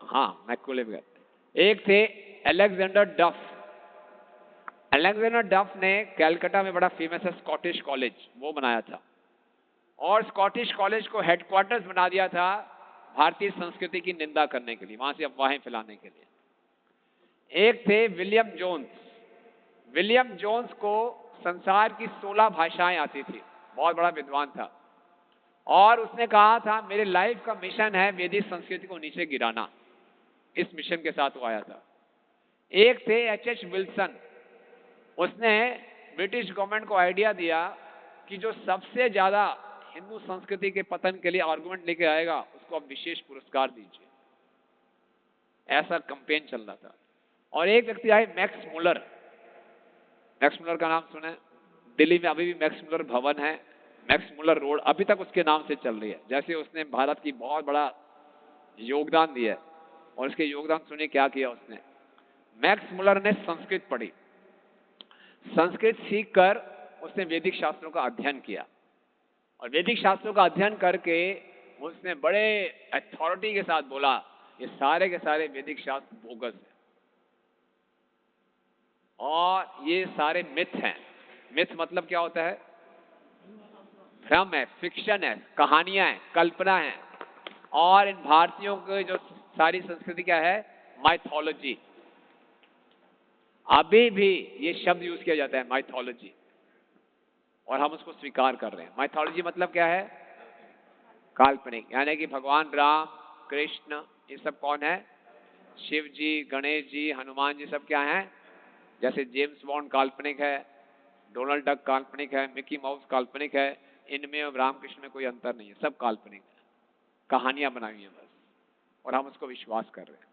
हाँ, मैकुले भी कहते हैं। एक थे अलेक्जेंडर डफ। अलेक्जेंडर डफ ने कैलकाटा में बड़ा फेमस है स्कॉटिश कॉलेज, वो बनाया था, और स्कॉटिश कॉलेज को हेडक्वार्टर्स बना दिया था भारतीय संस्कृति की निंदा करने के लिए, वहां से अफवाहें फैलाने के लिए। एक थे विलियम जोन्स। विलियम जोन्स को संसार की 16 भाषाएं आती थी, बहुत बड़ा विद्वान था, और उसने कहा था मेरे लाइफ का मिशन है वैदिक संस्कृति को नीचे गिराना। इस मिशन के साथ वो आया था। एक थे एच विल्सन। उसने ब्रिटिश गवर्नमेंट को आइडिया दिया कि जो सबसे ज्यादा हिंदू संस्कृति के पतन के लिए आर्गुमेंट लेके आएगा उसको आप विशेष पुरस्कार दीजिए। ऐसा कैंपेन चल रहा था। और एक व्यक्ति आए मैक्स मुलर। मैक्स मुलर का नाम सुने? दिल्ली में अभी भी मैक्स मुलर भवन है, मैक्स मुलर रोड अभी तक उसके नाम से चल रही है। जैसे उसने भारत की बहुत बड़ा योगदान दिया है, और उसके योगदान सुनिए क्या किया उसने। मैक्स मुलर ने संस्कृत पढ़ी, संस्कृत सीखकर उसने वैदिक शास्त्रों का अध्ययन किया, और वैदिक शास्त्रों का अध्ययन करके उसने बड़े अथॉरिटी के साथ बोला ये सारे के सारे वैदिक शास्त्र बोगस हैं और ये सारे मिथ हैं। मिथ मतलब क्या होता है? भ्रम है, फिक्शन है, कहानियां हैं, कल्पना है। और इन भारतीयों की जो सारी संस्कृति क्या है? माइथोलॉजी। अभी भी ये शब्द यूज किया जाता है माइथोलॉजी, और हम उसको स्वीकार कर रहे हैं। माइथोलॉजी मतलब क्या है? काल्पनिक। यानी कि भगवान राम, कृष्ण, ये सब कौन है? शिव जी, गणेश जी, हनुमान जी, सब क्या हैं? जैसे जेम्स बॉन्ड काल्पनिक है, डोनाल्ड डक काल्पनिक है, मिकी माउस काल्पनिक है, इनमें और रामकृष्ण में कोई अंतर नहीं है, सब काल्पनिक है, कहानियां बनाई हुई हैं बस, और हम उसको विश्वास कर रहे हैं।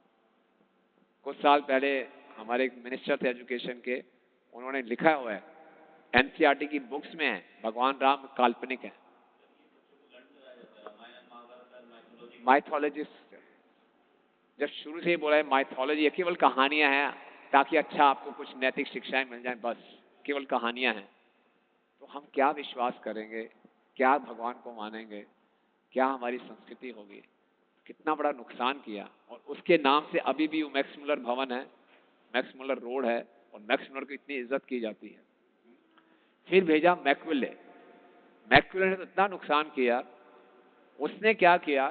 कुछ साल पहले हमारे एक मिनिस्टर थे एजुकेशन के, उन्होंने लिखा हुआ है एनसीईआरटी की बुक्स में है भगवान राम काल्पनिक है, माइथोलॉजिस्ट। जब शुरू से ही बोला है माइथोलॉजी है, केवल कहानियां हैं ताकि अच्छा आपको कुछ नैतिक शिक्षाएं मिल जाएं, बस केवल कहानियां हैं। तो हम क्या विश्वास करेंगे, क्या भगवान को मानेंगे, क्या हमारी संस्कृति होगी? कितना बड़ा नुकसान किया। और उसके नाम से अभी भी वो मैक्स मुलर भवन है, मैक्स मुलर रोड है, और मैक्स मुलर की इतनी इज्जत की जाती है। फिर भेजा मैक्विले, मैक्विले ने तो इतना नुकसान किया, उसने क्या किया,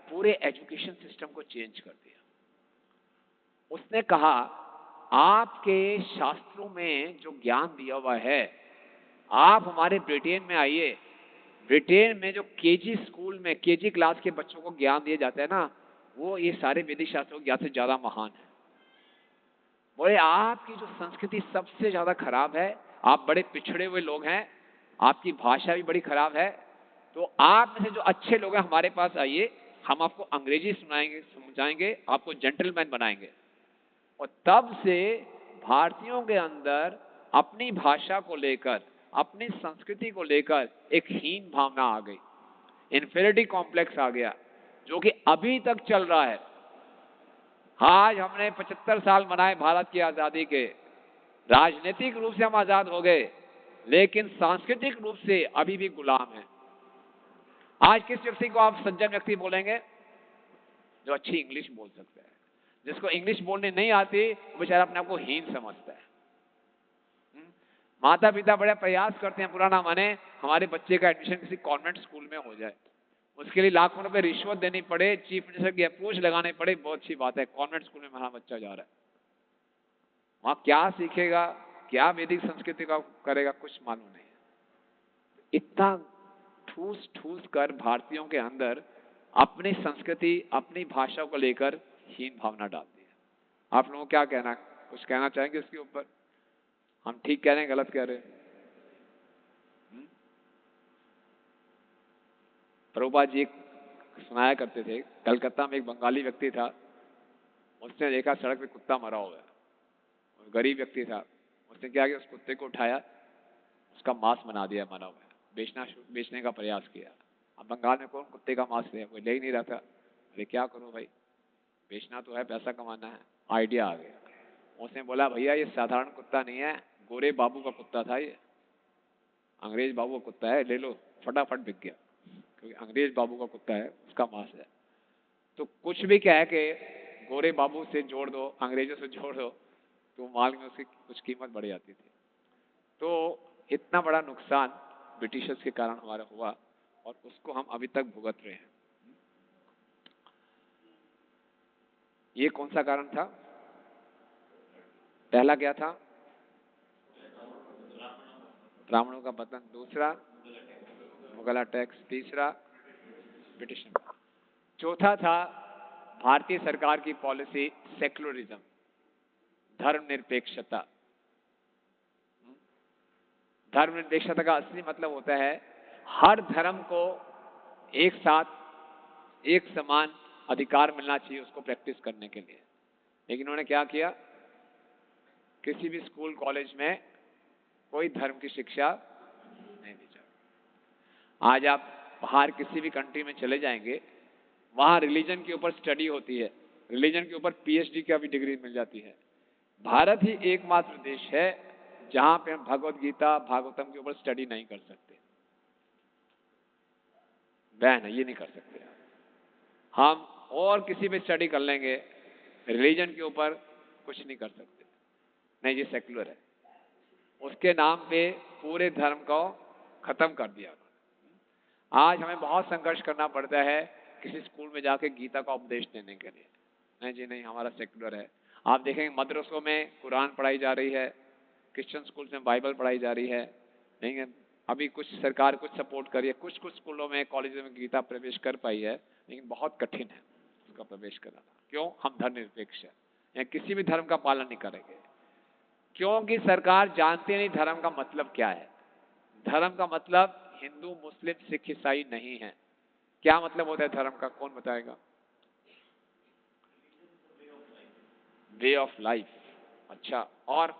पूरे एजुकेशन सिस्टम को चेंज कर दिया। उसने कहा आपके शास्त्रों में जो ज्ञान दिया हुआ है, आप हमारे ब्रिटेन में आइए, ब्रिटेन में जो केजी स्कूल में केजी क्लास के बच्चों को ज्ञान दिया जाता है ना, वो ये सारे वैदिक शास्त्रों के ज्ञान से ज्यादा महान है। बोले आपकी जो संस्कृति सबसे ज्यादा खराब है, आप बड़े पिछड़े हुए लोग हैं, आपकी भाषा भी बड़ी खराब है, तो आप में से जो अच्छे लोग हैं हमारे पास आइए, हम आपको अंग्रेजी सुनाएंगे, समझाएंगे, आपको जेंटलमैन बनाएंगे। और तब से भारतीयों के अंदर अपनी भाषा को लेकर, अपनी संस्कृति को लेकर एक हीन भावना आ गई, इन्फीरियरिटी कॉम्प्लेक्स आ गया, जो कि अभी तक चल रहा है। आज हमने 75 साल मनाए भारत की आजादी के, राजनीतिक रूप से हम आजाद हो गए, लेकिन सांस्कृतिक रूप से अभी भी गुलाम है। आज किस व्यक्ति को आप सज्जन व्यक्ति बोलेंगे? जो अच्छी इंग्लिश बोल सकता है। जिसको इंग्लिश बोलने नहीं आती, वो बेचारा अपने आप को हीन समझता है। माता पिता बड़े प्रयास करते हैं, पुराना माने हमारे बच्चे का एडमिशन किसी कॉन्वेंट स्कूल में हो जाए, उसके लिए लाखों रुपए रिश्वत देनी पड़े, चीफ मिनिस्टर की अप्रोच लगाने पड़े, बहुत अच्छी बात है, कॉन्वेंट स्कूल में हमारा बच्चा जा रहा है। वहां क्या सीखेगा, क्या वैदिक संस्कृति का करेगा, कुछ मालूम नहीं है। इतना ठूस ठूस कर भारतीयों के अंदर अपनी संस्कृति, अपनी भाषा को लेकर हीन भावना डालती है। आप लोगों को क्या कहना, कुछ कहना चाहेंगे इसके ऊपर? हम ठीक कह रहे हैं, गलत कह रहे हैं? प्रभुपाद जी सुनाया करते थे, कलकत्ता में एक बंगाली व्यक्ति था, उसने देखा सड़क पे कुत्ता मरा हुआ है, और गरीब व्यक्ति था, उसने क्या किया, उस कुत्ते को उठाया, उसका मांस बना दिया मरा हुआ है, बेचने का प्रयास किया। अब बंगाल में कौन कुत्ते का मांस ले, कोई ले ही नहीं रहा था। अरे क्या करूं भाई, बेचना तो है, पैसा कमाना है। आइडिया आ गया, उसने बोला भैया ये साधारण कुत्ता नहीं है, गोरे बाबू का कुत्ता था, ये अंग्रेज बाबू का कुत्ता है, ले लो। फटाफट बिक गया, क्योंकि अंग्रेज बाबू का कुत्ता है, उसका मांस है। तो कुछ भी कह के गोरे बाबू से जोड़ दो, अंग्रेजों से जोड़ दो, तो माल में उसकी कुछ कीमत बढ़ जाती थी। तो इतना बड़ा नुकसान ब्रिटिशर्स के कारण हमारा हुआ, और उसको हम अभी तक भुगत रहे हैं। ये कौन सा कारण था? पहला क्या था? ब्राह्मणों का पतन, दूसरा मुगल अटैक्स, तीसरा ब्रिटिश, चौथा था भारतीय सरकार की पॉलिसी सेक्युलरिज्म, धर्मनिरपेक्षता। धर्मनिरपेक्षता का असली मतलब होता है हर धर्म को एक साथ एक समान अधिकार मिलना चाहिए उसको प्रैक्टिस करने के लिए। लेकिन उन्होंने क्या किया, किसी भी स्कूल कॉलेज में कोई धर्म की शिक्षा नहीं दी जाती। आज आप बाहर किसी भी कंट्री में चले जाएंगे, वहां रिलीजन के ऊपर स्टडी होती है, रिलीजन के ऊपर पीएचडी का भी डिग्री मिल जाती है। भारत ही एकमात्र देश है जहां पे हम भगवत गीता, भागवतम के ऊपर स्टडी नहीं कर सकते, बैन है, ये नहीं कर सकते। हम और किसी पे स्टडी कर लेंगे, रिलीजन के ऊपर कुछ नहीं कर सकते, नहीं ये सेक्युलर है। उसके नाम पे पूरे धर्म को खत्म कर दिया। आज हमें बहुत संघर्ष करना पड़ता है किसी स्कूल में जाके गीता का उपदेश देने के लिए। नहीं जी नहीं, हमारा सेक्युलर है। आप देखेंगे मदरसों में कुरान पढ़ाई जा रही है, क्रिश्चियन स्कूल में बाइबल पढ़ाई जा रही है। नहीं, अभी कुछ सरकार कुछ सपोर्ट करी है, कुछ कुछ स्कूलों में, कॉलेजों में गीता प्रवेश कर पाई है, लेकिन बहुत कठिन है उसका प्रवेश कराना। क्यों? हम धर्मनिरपेक्ष है, या किसी भी धर्म का पालन नहीं करेंगे, क्योंकि सरकार जानती नहीं धर्म का मतलब क्या है। धर्म का मतलब हिंदू मुस्लिम सिख ईसाई नहीं है। क्या मतलब होता है धर्म का, कौन बताएगा? Way of life. अच्छा, और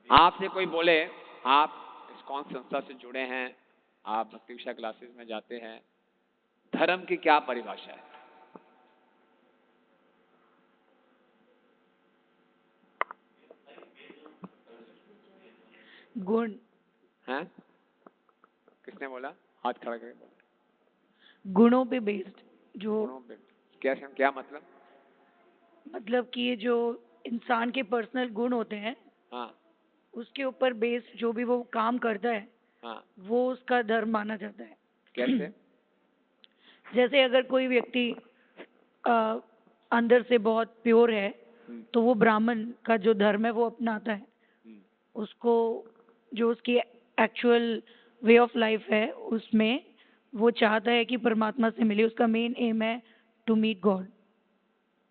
आपसे कोई बोले आप इस्कॉन संस्था से जुड़े हैं, आप भक्ति विषय क्लासेस में जाते हैं, धर्म की क्या परिभाषा है? गुण, हैं? किसने बोला? हाथ खड़ा करके बोला। गुणों पे बेस्ड, जो गुणों पे। कैसे, क्या मतलब? मतलब कि ये जो इंसान के पर्सनल गुण होते हैं हाँ उसके ऊपर बेस्ड जो भी वो काम करता है हाँ। वो उसका धर्म माना जाता है। कैसे? जैसे अगर कोई व्यक्ति अ, अंदर से बहुत प्योर है तो वो ब्राह्मण का जो धर्म है वो अपनाता है। उसको जो उसकी एक्चुअल वे ऑफ लाइफ है उसमें वो चाहता है कि परमात्मा से मिले, उसका मेन एम है टू मीट गॉड,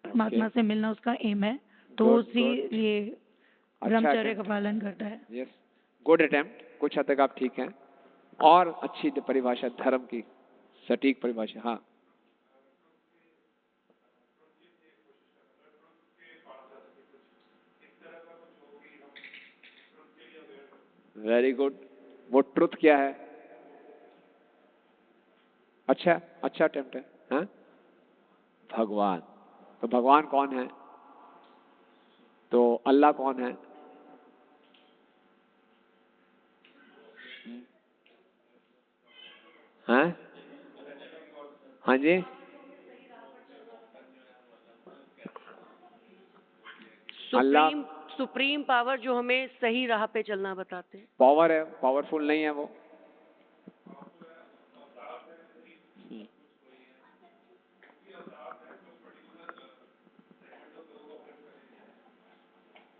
परमात्मा से मिलना उसका एम है, तो Good, उसी good. लिए अच्छा ब्रह्मचर्य का attempt. पालन करता है। यस, गुड अटेम्प्ट, कुछ हद तक आप ठीक हैं। और अच्छी परिभाषा धर्म की, सटीक परिभाषा। हाँ, वेरी गुड। वो ट्रुथ क्या है? अच्छा, अच्छा अटेम्प्ट है। हाँ, भगवान। तो भगवान कौन है? तो अल्लाह कौन है? हाँ हाँ जी, अल्लाह सुप्रीम सुप्रीम पावर जो हमें सही राह पे चलना बताते हैं। पावर है, पावरफुल नहीं है वो।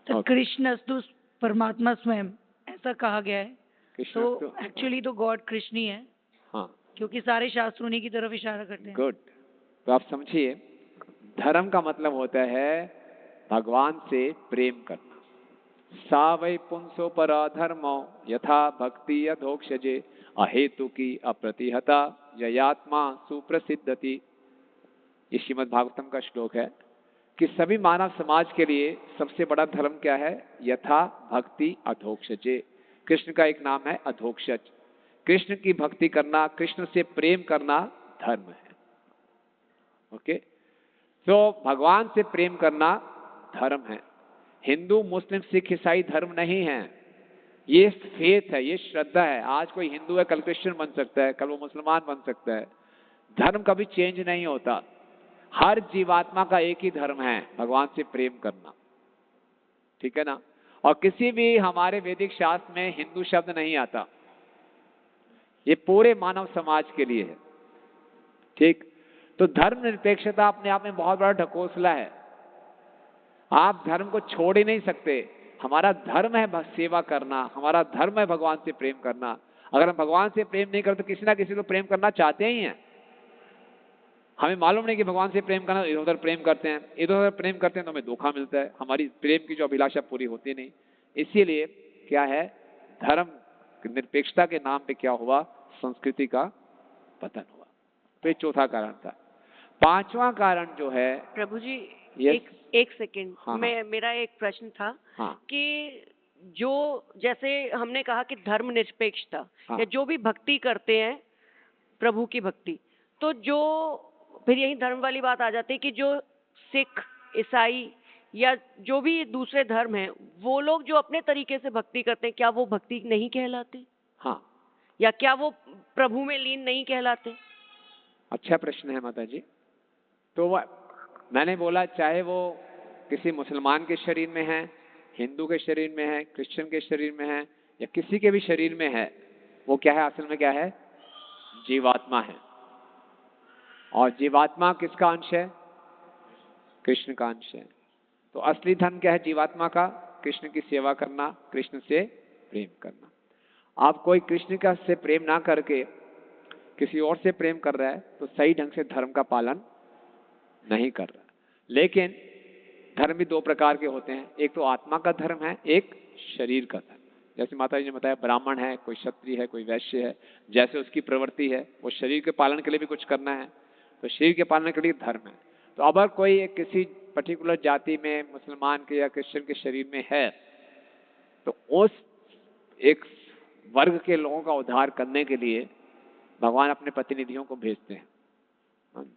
तो Okay. कृष्णस्तु परमात्मा स्वयं ऐसा कहा गया है, कृष्ण तो एक्चुअली तो गॉड कृष्ण ही है, हाँ, क्योंकि सारे शास्त्र उन्हीं की तरफ इशारा करते हैं। गुड। तो आप समझिए, धर्म का मतलब होता है भगवान से प्रेम करना। सा वै पुंसो पराधर्मो यथा भक्ति यथोक्षजे अहेतु की अप्रतिहता जयात्मा सुप्रसिद्धति। ये श्रीमद् भागवतम का श्लोक है कि सभी मानव समाज के लिए सबसे बड़ा धर्म क्या है? यथा भक्ति अधोक्षजे। कृष्ण का एक नाम है अधोक्षज। कृष्ण की भक्ति करना, कृष्ण से प्रेम करना धर्म है। ओके, तो भगवान से प्रेम करना धर्म है। हिंदू मुस्लिम सिख ईसाई धर्म नहीं है, ये फेथ है, ये श्रद्धा है। आज कोई हिंदू है, कल क्रिश्चियन बन सकता है, कल वो मुसलमान बन सकता है। धर्म कभी चेंज नहीं होता। हर जीवात्मा का एक ही धर्म है, भगवान से प्रेम करना। ठीक है ना? और किसी भी हमारे वैदिक शास्त्र में हिंदू शब्द नहीं आता, ये पूरे मानव समाज के लिए है। ठीक, तो धर्म निरपेक्षता अपने आप में बहुत बड़ा ढकोसला है। आप धर्म को छोड़ ही नहीं सकते। हमारा धर्म है सेवा करना, हमारा धर्म है भगवान से प्रेम करना। अगर हम भगवान से प्रेम नहीं करते, किसी ना किसी को प्रेम करना चाहते ही हैं। हमें मालूम नहीं कि भगवान से प्रेम करना, इधर उधर प्रेम करते हैं, इधर उधर प्रेम करते हैं तो हमें धोखा मिलता है, हमारी प्रेम की जो अभिलाषा पूरी होती नहीं। इसीलिए क्या है, धर्म निरपेक्षता के नाम पे क्या हुआ? संस्कृति का पतन हुआ। तो ये चौथा कारण था। पांचवा कारण जो है, प्रभु जी, Yes. एक सेकंड, हाँ, मेरा एक प्रश्न था हाँ कि जो जैसे हमने कहा कि धर्म निरपेक्षता हाँ। या जो भी भक्ति करते हैं प्रभु की भक्ति, तो जो फिर यही धर्म वाली बात आ जाती है कि जो सिख ईसाई या जो भी दूसरे धर्म हैं वो लोग जो अपने तरीके से भक्ति करते हैं, क्या वो भक्ति नहीं कहलाते? हाँ, या क्या वो प्रभु में लीन नहीं कहलाते? अच्छा प्रश्न है माता जी। तो मैंने बोला, चाहे वो किसी मुसलमान के शरीर में है, हिंदू के शरीर में है, क्रिश्चियन के शरीर में है, या किसी के भी शरीर में है, वो क्या है? असल में क्या है? जीवात्मा है। और जीवात्मा किसका अंश है? कृष्ण का अंश है। तो असली धर्म क्या है जीवात्मा का? कृष्ण की सेवा करना, कृष्ण से प्रेम करना। आप कोई कृष्ण का से प्रेम ना करके किसी और से प्रेम कर रहा है तो सही ढंग से धर्म का पालन नहीं कर रहा। लेकिन धर्म भी दो प्रकार के होते हैं, एक तो आत्मा का धर्म है, एक शरीर का धर्म। जैसे माता जी ने बताया, ब्राह्मण है, कोई क्षत्रिय है, कोई वैश्य है, जैसे उसकी प्रवृत्ति है, वो शरीर के पालन के लिए भी कुछ करना है, तो शरीर के पालन के लिए धर्म है। तो अगर कोई एक किसी पर्टिकुलर जाति में, मुसलमान के या क्रिश्चियन के शरीर में है, तो उस एक वर्ग के लोगों का उद्धार करने के लिए भगवान अपने प्रतिनिधियों को भेजते हैं।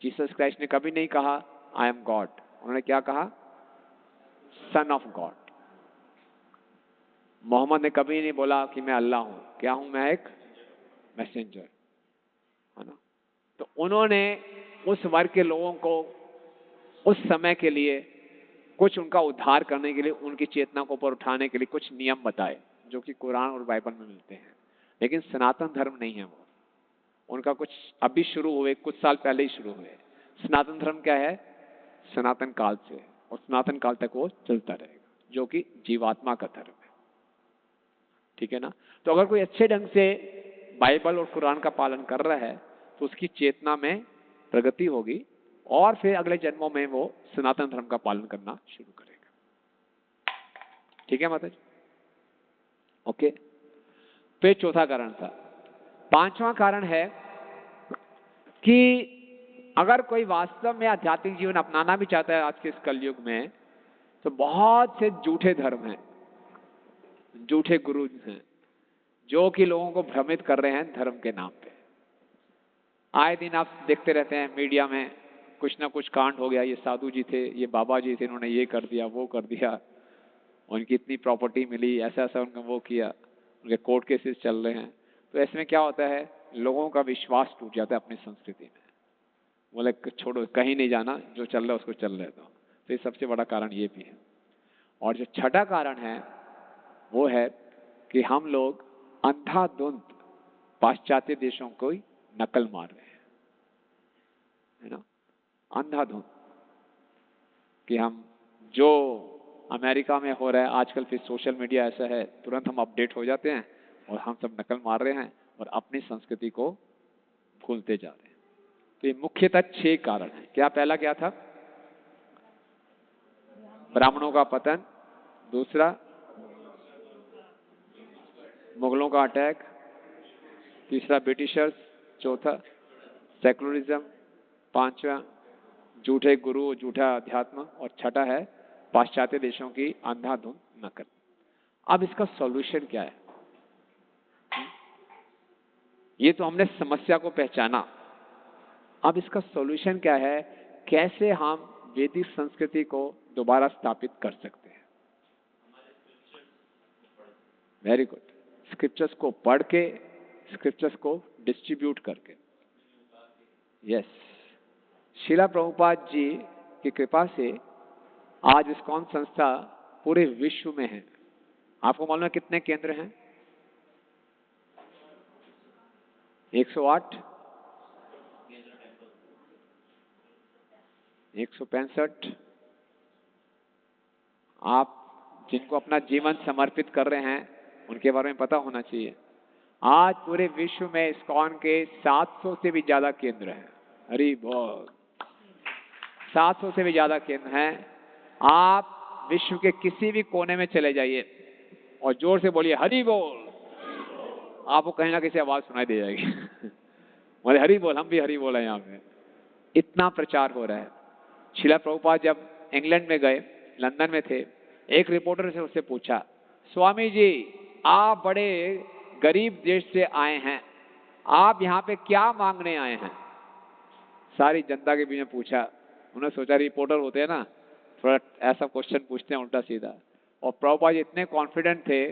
जीसस क्राइस्ट ने कभी नहीं कहा आई एम गॉड, उन्होंने क्या कहा? Son of God. मोहम्मद ने कभी नहीं बोला कि मैं अल्लाह हूं, क्या हूं मैं? एक मैसेंजर, है ना। तो उन्होंने उस वर्ग के लोगों को उस समय के लिए कुछ उनका उद्धार करने के लिए, उनकी चेतना को ऊपर उठाने के लिए कुछ नियम बताए, जो कि कुरान और बाइबल में मिलते हैं। लेकिन सनातन धर्म नहीं है वो, उनका कुछ अभी शुरू हुए, कुछ साल पहले ही शुरू हुए। सनातन धर्म क्या है? सनातन काल से, और सनातन काल तक वो चलता रहेगा, जो कि जीवात्मा का धर्म है। ठीक है ना। तो अगर कोई अच्छे ढंग से बाइबल और कुरान का पालन कर रहा है तो उसकी चेतना में प्रगति होगी, और फिर अगले जन्मों में वो सनातन धर्म का पालन करना शुरू करेगा। ठीक है माता जी? ओके। फिर चौथा कारण था। पांचवा कारण है कि अगर कोई वास्तव में आध्यात्मिक जीवन अपनाना भी चाहता है आज के इस कलयुग में, तो बहुत से झूठे धर्म हैं, झूठे गुरु हैं, जो कि लोगों को भ्रमित कर रहे हैं धर्म के नाम पे। आए दिन आप देखते रहते हैं मीडिया में, कुछ ना कुछ कांड हो गया, ये साधु जी थे, ये बाबा जी थे, इन्होंने ये कर दिया, वो कर दिया, उनकी इतनी प्रॉपर्टी मिली, ऐसा ऐसा उनका वो किया, उनके कोर्ट केसेस चल रहे हैं। तो इसमें क्या होता है, लोगों का विश्वास टूट जाता है अपनी संस्कृति में। बोले छोड़ो, कहीं नहीं जाना, जो चल रहा है उसको चल रहे दो। तो ये सबसे बड़ा कारण ये भी है। और जो छठा कारण है वो है कि हम लोग अंधाधुंध पाश्चात्य देशों को नकल मार रहे हैं, है ना। अंधाधुंध कि हम जो अमेरिका में हो रहा है आजकल, फिर सोशल मीडिया ऐसा है, तुरंत हम अपडेट हो जाते हैं और हम सब नकल मार रहे हैं और अपनी संस्कृति को भूलते जा रहे हैं। तो ये मुख्यतः 6 कारण है। क्या पहला क्या था? ब्राह्मणों का पतन, दूसरा मुगलों का अटैक, तीसरा ब्रिटिशर्स, चौथा सेकुलरिज्म, पांचवा झूठे गुरु, झूठा अध्यात्म, और छठा है पाश्चात्य देशों की अंधाधुंध नकल। अब इसका सॉल्यूशन क्या है? ये तो हमने समस्या को पहचाना, अब इसका सॉल्यूशन क्या है? कैसे हम वैदिक संस्कृति को दोबारा स्थापित कर सकते हैं? Very good. स्क्रिप्चर्स को पढ़ के, स्क्रिप्चर्स को डिस्ट्रीब्यूट करके। यस, शिला प्रभुपाद जी की कृपा से आज इस्कॉन संस्था पूरे विश्व में है। आपको मालूम है कितने केंद्र हैं? 108, 165। आप जिनको अपना जीवन समर्पित कर रहे हैं उनके बारे में पता होना चाहिए। आज पूरे विश्व में इस्कॉन के 700 से भी ज्यादा केंद्र हैं। हरि बोल। 700 से भी ज्यादा केंद्र हैं। आप विश्व के किसी भी कोने में चले जाइए और जोर से बोलिए हरि बोल, आपको कहीं ना कहीं आवाज सुनाई दे जाएगी। बोले हरि बोल, हम भी हरि बोल है यहाँ पे। इतना प्रचार हो रहा है। शिला प्रभुपाद जब इंग्लैंड में गए, लंदन में थे, एक रिपोर्टर से उससे पूछा, स्वामी जी आप बड़े गरीब देश से आए हैं, आप यहाँ पे क्या मांगने आए हैं? सारी जनता के बीच में पूछा। उन्होंने सोचा रिपोर्टर होते हैं ना, थोड़ा ऐसा क्वेश्चन पूछते हैं उल्टा सीधा। और प्रभुपाद जी इतने कॉन्फिडेंट थे,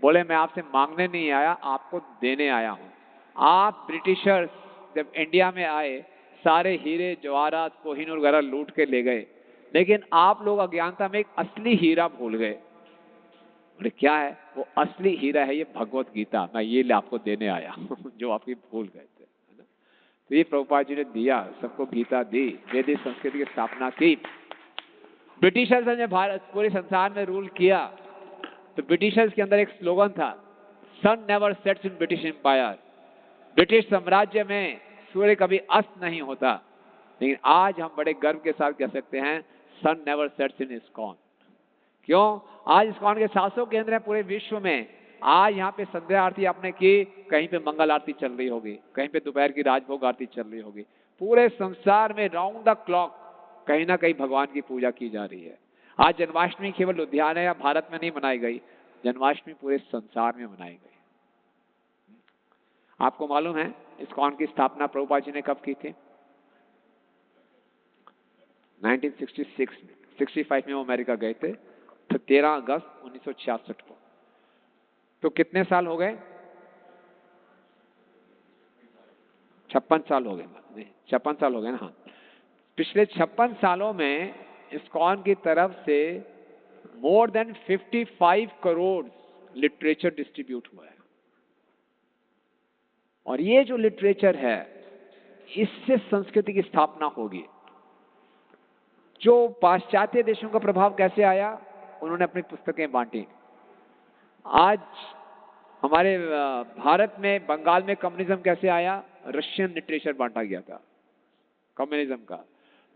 बोले मैं आपसे मांगने नहीं आया, आपको देने आया हूँ। आप ब्रिटिशर्स जब इंडिया में आए, सारे हीरे जवाहरात कोहिनूर वगैरह लूट के ले गए, लेकिन आप लोग अज्ञानता में एक असली हीरा भूल गए। बोले क्या है? वो असली हीरा है ये भगवत गीता, मैं ये आपको देने आया हूँ जो आपकी भूल गए थे, है ना। तो ये प्रभुपाद जी ने दिया, सबको गीता दी, वैदिक संस्कृति की स्थापना की। ब्रिटिशर्स ने भारत पूरे संसार में रूल किया, तो ब्रिटिशर्स के अंदर एक स्लोगन था, sun never sets in British empire. British साम्राज्य में सूर्य कभी अस्त नहीं होता। लेकिन आज हम बड़े गर्व के साथ कह सकते हैं, sun never sets in ISKCON. क्यों? आज इस्कॉन के 700 केंद्र हैं पूरे विश्व में। आज यहाँ पे संध्या आरती आपने की, कहीं पे मंगल आरती चल रही होगी, कहीं पे दोपहर की राजभोग आरती चल रही होगी। पूरे संसार में राउंड द क्लॉक कहीं ना कहीं भगवान की पूजा की जा रही है। आज जन्माष्टमी केवल लुधियाना या भारत में नहीं मनाई गई, जन्माष्टमी पूरे संसार में मनाई गई। आपको मालूम है इस्कॉन की स्थापना प्रभुपाद जी ने कब की थी? 1966 में, 65 में वो अमेरिका गए थे, तो 13 अगस्त 1966 को। तो कितने साल हो गए? 56 साल हो गए, नहीं 56 साल हो गए ना। हाँ, पिछले 56 सालों में इस्कॉन की तरफ से more than 55 crore literature distribute हुआ है। और ये जो लिटरेचर है, इससे संस्कृति की स्थापना होगी। जो पाश्चात्य देशों का प्रभाव कैसे आया, उन्होंने अपनी पुस्तकें बांटी। आज हमारे भारत में, बंगाल में कम्युनिज्म कैसे आया? रशियन लिटरेचर बांटा गया था कम्युनिज्म का।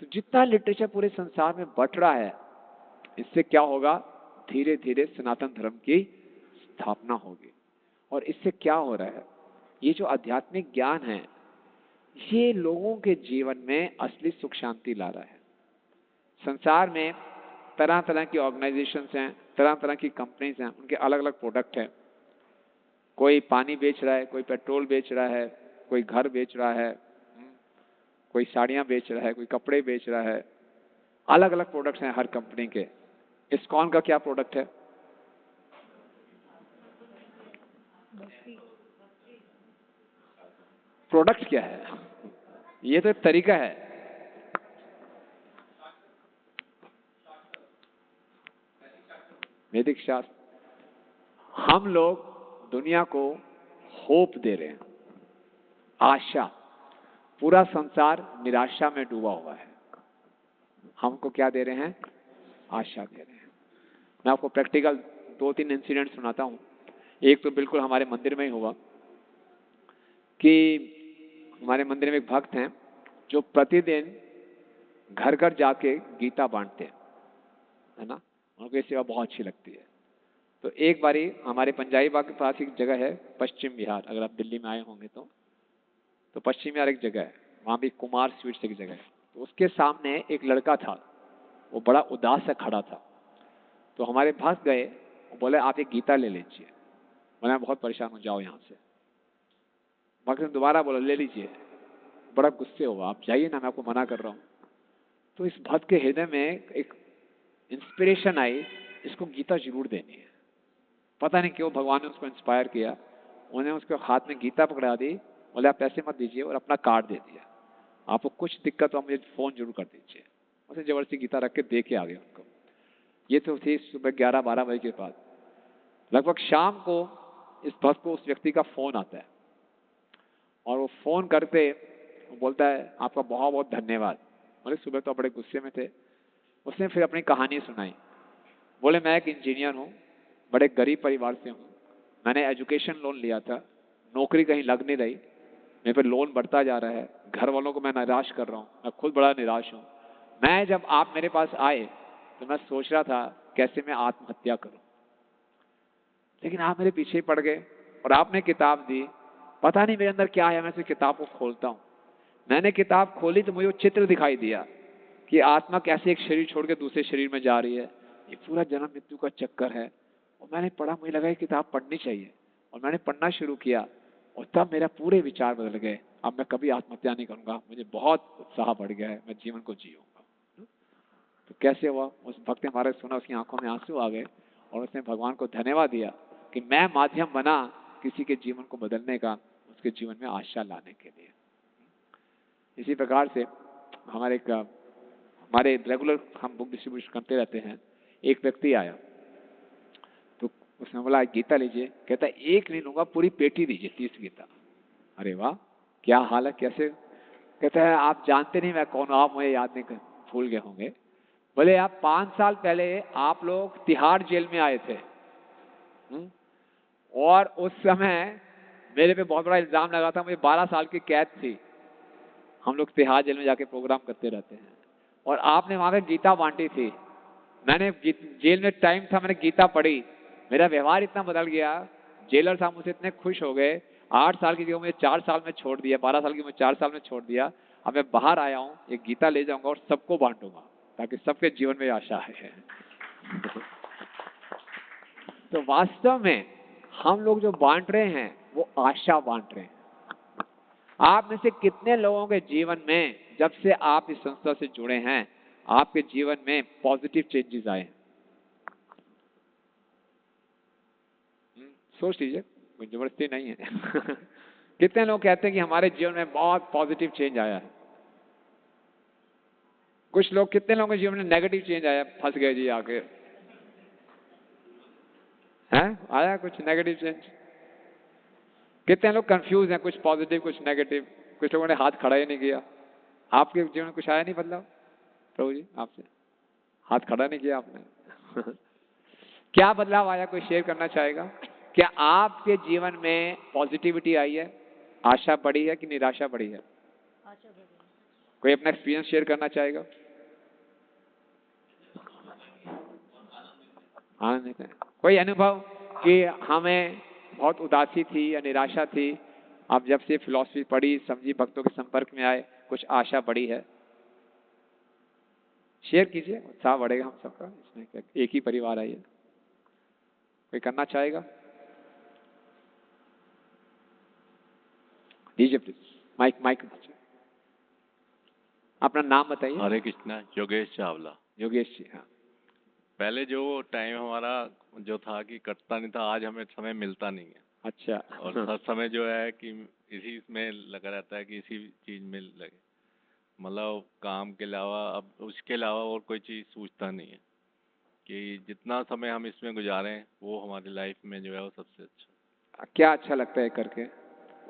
तो जितना लिटरेचर पूरे संसार में बट रहा है, इससे क्या होगा? धीरे धीरे सनातन धर्म की स्थापना होगी। और इससे क्या हो रहा है? ये जो आध्यात्मिक ज्ञान है, ये लोगों के जीवन में असली सुख शांति ला रहा है। संसार में तरह तरह की ऑर्गेनाइजेशंस हैं, तरह तरह की कंपनीज हैं, उनके अलग अलग प्रोडक्ट हैं। कोई पानी बेच रहा है, कोई पेट्रोल बेच रहा है, कोई घर बेच रहा है, कोई साड़ियाँ बेच रहा है, कोई कपड़े बेच रहा है। अलग अलग प्रोडक्ट्स हैं हर कंपनी के। इस्कॉन का क्या प्रोडक्ट है? प्रोडक्ट क्या है? ये तो एक तरीका है। वैदिक शास्त्र। हम लोग दुनिया को होप दे रहे हैं, आशा। पूरा संसार निराशा में डूबा हुआ है, हमको क्या दे रहे हैं? आशा दे रहे हैं। मैं आपको प्रैक्टिकल 2-3 इंसिडेंट सुनाता हूँ। एक तो बिल्कुल हमारे मंदिर में ही हुआ कि हमारे मंदिर में एक भक्त हैं जो प्रतिदिन घर घर जाके गीता बांटते हैं, है ना। उनको ये सेवा बहुत अच्छी लगती है। तो एक बारी हमारे पंजाबी बाग के पास एक जगह है, पश्चिम बिहार, अगर आप दिल्ली में आए होंगे तो पश्चिम बिहार एक जगह है, वहाँ भी कुमार स्वीट्स एक जगह है। तो उसके सामने एक लड़का था, वो बड़ा उदास से खड़ा था। तो हमारे भक्त गए, वो बोले आप एक गीता ले लीजिए। बोले मैं बहुत परेशान हूँ, जाओ यहाँ से। भक्त ने दोबारा बोला ले लीजिए। बड़ा गुस्से हुआ, आप जाइए ना, मैं आपको मना कर रहा हूँ। तो इस भक्त के हृदय में एक इंस्पिरेशन आई, इसको गीता जरूर देनी है। पता नहीं क्यों भगवान ने उसको इंस्पायर किया। उन्होंने उसके हाथ में गीता पकड़ा दी, बोले आप पैसे मत दीजिए और अपना कार्ड दे दिया, आपको कुछ दिक्कत हो मुझे फ़ोन जरूर कर दीजिए। उसे जबरदस्ती गीता रख के दे के आ गया उनको। ये तो थी सुबह 11-12 बजे के बाद। लगभग शाम को इस भक्त को उस व्यक्ति का फ़ोन आता है और वो फ़ोन करते वो बोलता है आपका बहुत बहुत धन्यवाद। बोले सुबह तो बड़े गुस्से में थे। उसने फिर अपनी कहानी सुनाई। बोले मैं एक इंजीनियर हूँ, बड़े गरीब परिवार से हूँ, मैंने एजुकेशन लोन लिया था, नौकरी कहीं लग नहीं रही, मेरे पे लोन बढ़ता जा रहा है, घर वालों को मैं निराश कर रहा हूँ, मैं खुद बड़ा निराश हूँ। मैं जब आप मेरे पास आए तो मैं सोच रहा था कैसे मैं आत्महत्या करूँ, लेकिन आप मेरे पीछे पड़ गए और आपने किताब दी। पता नहीं मेरे अंदर क्या है, मैं इस किताब को खोलता हूँ। मैंने किताब खोली तो मुझे वो चित्र दिखाई दिया कि आत्मा कैसे एक शरीर छोड़ के दूसरे शरीर में जा रही है। ये पूरा जन्म मृत्यु का चक्कर है। और मैंने पढ़ा, मुझे लगा ये किताब पढ़नी चाहिए और मैंने पढ़ना शुरू किया और तब मेरा पूरे विचार बदल गए। अब मैं कभी आत्महत्या नहीं करूंगा, मुझे बहुत उत्साह बढ़ गया है, मैं जीवन को जीऊंगा। तो कैसे हुआ? उस भक्त ने हमारे सुना, उसकी आंखों में आंसू आ गए और उसने भगवान को धन्यवाद दिया कि मैं माध्यम बना किसी के जीवन को बदलने का, उसके जीवन में आशा लाने के लिए। इसी प्रकार से हमारे रेगुलर हम बुक डिस्ट्रीब्यूशन करते रहते हैं। एक व्यक्ति आया तो उसने बोला गीता लीजिए। कहता है एक नहीं लूंगा, पूरी पेटी दीजिए, 30 गीता। अरे वाह, क्या हाल है, कैसे? कहता है आप जानते नहीं मैं कौन हूँ, आप मुझे याद नहीं भूल गए होंगे। बोले आप 5 साल पहले आप लोग तिहाड़ जेल में आए थे और उस समय मेरे पे बहुत बड़ा इल्जाम लगा था, मुझे 12 साल की कैद थी। हम लोग तिहाड़ जेल में जाके प्रोग्राम करते रहते हैं और आपने वहां पे गीता बांटी थी। मैंने जेल में टाइम था, मैंने गीता पढ़ी, मेरा व्यवहार इतना बदल गया, जेलर साहब मुझसे इतने खुश हो गए, 8 साल की उम्र में 4 साल में छोड़ दिया, 12 साल की उम्र में 4 साल में छोड़ दिया। अब मैं बाहर आया हूँ, एक गीता ले जाऊंगा और सबको बांटूंगा ताकि सबके जीवन में आशा है। तो वास्तव में हम लोग जो बांट रहे हैं वो आशा बांट रहे हैं। आप में से कितने लोगों के जीवन में जब से आप इस संस्था से जुड़े हैं आपके जीवन में पॉजिटिव चेंजेस आए हैं? सोच लीजिए, कोई जबरदस्ती नहीं है। कितने लोग कहते हैं कि हमारे जीवन में बहुत पॉजिटिव चेंज आया है? कुछ लोग, कितने लोगों के जीवन में नेगेटिव चेंज आया, फंस गए जी आके? हैं, आया कुछ नेगेटिव चेंज? कितने लोग कंफ्यूज हैं, कुछ पॉजिटिव कुछ नेगेटिव? कुछ लोगों ने हाथ खड़ा ही नहीं किया। आपके जीवन में कुछ आया नहीं बदलाव? प्रभु जी आपसे हाथ खड़ा नहीं किया आपने। क्या बदलाव आया, कोई शेयर करना चाहेगा? क्या आपके जीवन में पॉजिटिविटी आई है, आशा बढ़ी है कि निराशा बढ़ी है? कोई अपना एक्सपीरियंस शेयर करना चाहेगा? आनंद, कोई अनुभव कि हमें बहुत उदासी थी या निराशा थी, आप जब से फिलॉसफी पढ़ी, समझी, भक्तों के संपर्क में आए, कुछ आशा बढ़ी है? शेयर कीजिए, उत्साह बढ़ेगा हम सबका। इसमें क्या, एक ही परिवार है ये। कोई करना चाहेगा? दीजिए प्लीज, माइक दीजिए। अपना नाम बताइए। हरे कृष्णा, योगेश चावला। योगेश जी, हाँ। पहले जो टाइम हमारा जो था कि कटता नहीं था, आज हमें समय मिलता नहीं है। अच्छा। और हर समय जो है कि इसी में लगा रहता है कि इसी चीज में लगे, मतलब काम के अलावा अब उसके अलावा और कोई चीज सोचता नहीं है कि जितना समय हम इसमें गुजारें वो हमारी लाइफ में जो है वो सबसे अच्छा। क्या अच्छा लगता है करके?